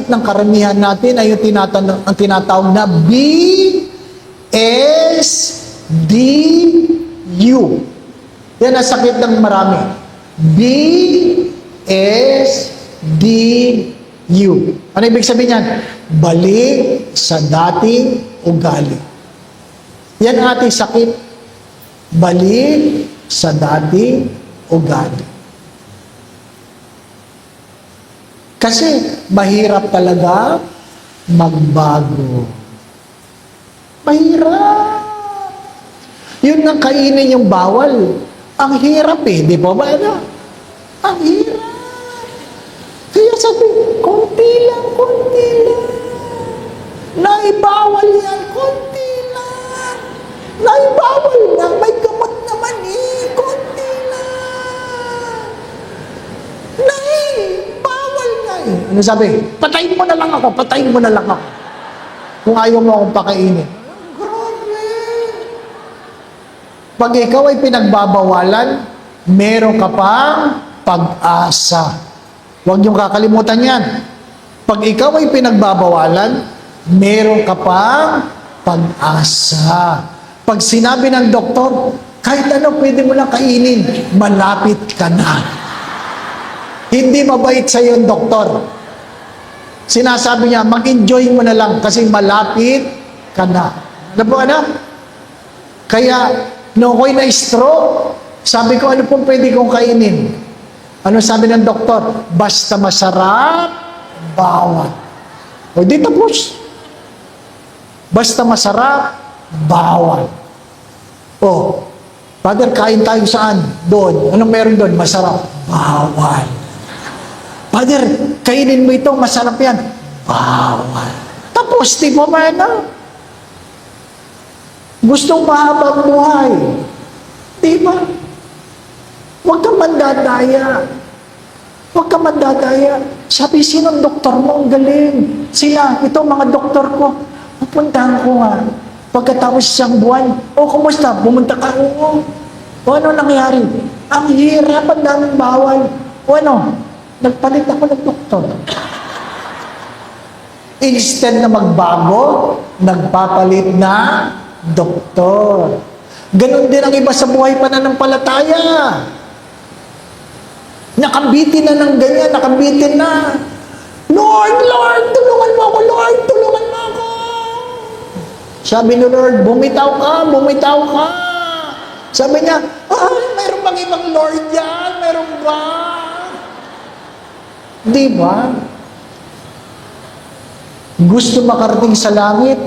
ng karamihan natin ay yung tinatawag na BSDU. Yan ang sakit ng marami. BSDU. Ano ibig sabihin yan? Balik sa dating ugali. Yan ang ating sakit. Balik sa dating ugali. Kasi mahirap talaga magbago. Mahirap. Yun nga kainin yung bawal. Ang hirap di ba ba? Ano? Ang hirap. Kaya sabi, konti lang. Naibawal yan, konti lang. Naibawal na, may gamot naman konti lang. Naibawal na Ano sabi? Patayin mo na lang ako. Kung ayaw mo akong pakainin. Grabe. Pag ikaw ay pinagbabawalan, meron ka pang pag-asa. Huwag niyong kakalimutan yan. Pag ikaw ay pinagbabawalan, meron ka pang pag-asa. Pag sinabi ng doktor, kahit ano pwede mo lang kainin, malapit ka na. Hindi mabait sa iyo ang doktor. Sinasabi niya, mag-enjoy mo na lang kasi malapit ka na. Ano po, ano? Kaya, nung ako'y na-stroke, sabi ko, ano pong pwede kong kainin? Ano sabi ng doktor? Basta masarap, bawal. O di tapos. Basta masarap, bawal. O, Father, kain tayo saan? Doon. Anong meron doon? Masarap, bawal. Father, kainin mo ito, masarap yan. Bawal. Tapos, di mo na. Gustong mahabang buhay. Di ba? Huwag kang mandadaya. Huwag kang mandadaya. Sabi, sinong doktor mo? Ang galing. Sila, ito mga doktor ko. Pupuntahan ko nga. Pagkatapos isang buwan, kumusta? Pumunta ka? Oo. O ano nangyari? Ang hirap, ang daming bawal. O ano? Nagpalit ako ng doktor. Instead na magbago, nagpapalit na doktor. Ganon din ang iba sa buhay pananampalataya. Nakabitin na ng ganyan, nakabitin na. Lord, tulungan mo ako, Lord, tulungan mo ako. Sabi ni Lord, bumitaw ka. Sabi niya, mayroon bang ibang Lord yan? Mayroon ba? Di ba? Gusto makarating sa langit,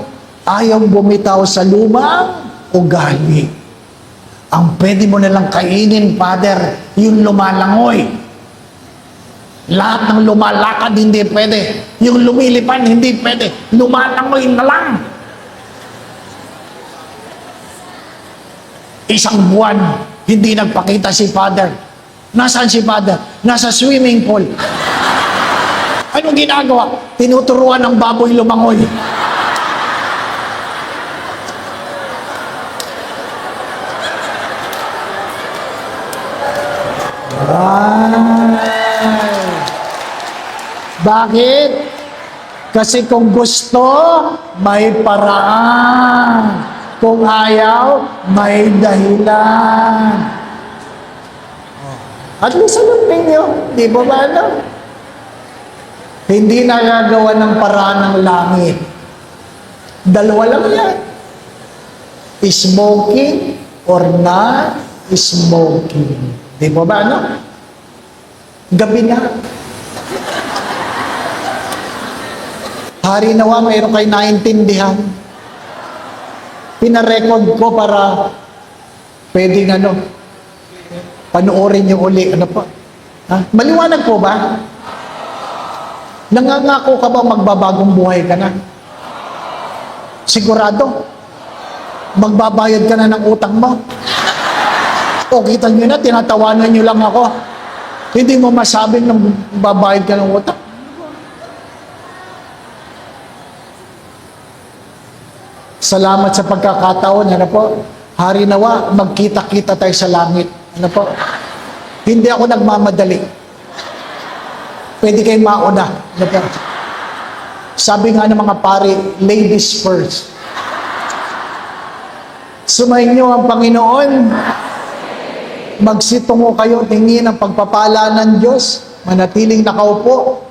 ayaw bumitaw sa lumang ugali. Ang pwede mo nalang kainin, Father, yung lumalangoy. Lahat ng lumalakad, hindi pwede. Yung lumilipan, hindi pwede. Lumalangoy na lang. Isang buwan, hindi nagpakita si Father. Nasaan si Father? Nasa swimming pool. Anong ginagawa? Tinuturuan ng baboy lumangoy. Ay. Bakit? Kasi kung gusto, may paraan. Kung ayaw, may dahilan. At least alam ninyo, di ba ba alam? Hindi nagagawa ng paraan ng langit. Dalawa lang yan. Smoking or not smoking. Di ba ba ano? Gabi na. Hari nawa, mayroon kayo naintindihan. Pinarecord ko para pwedeng panoorin niyo uli. Ano po? Ha? Maliwanag po ba? Nangangako ka ba magbabagong buhay ka na? Sigurado? Magbabayad ka na ng utang mo? O kita nyo na, tinatawanan nyo lang ako. Hindi mo masabing nang babayad ka ng utang. Salamat sa pagkakataon. Ano po? Hari nawa, magkita-kita tayo sa langit. Ano po? Hindi ako nagmamadali. Pwede kayo mauna. Ano po? Sabi nga ng mga pari, ladies first. Sumayin niyo ang Panginoon. Magsitungo kayo, tingin ang pagpapala ng Diyos. Manatiling nakaupo.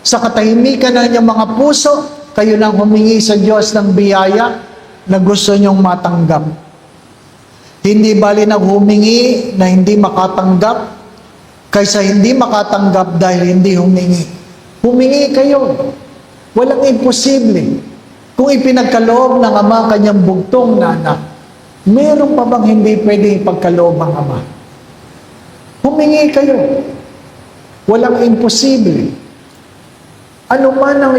Sa katahimikan ng inyong mga puso, kayo nang humingi sa Diyos ng biyaya na gusto nyong matanggap. Hindi bali naghumingi na hindi makatanggap kaysa hindi makatanggap dahil hindi humingi. Humingi kayo. Walang imposible. Kung ipinagkaloob ng Ama kanyang bugtong na anak, meron pa bang hindi pwede ipagkaloob ang Ama? Humingi kayo. Walang imposible. Ano man ang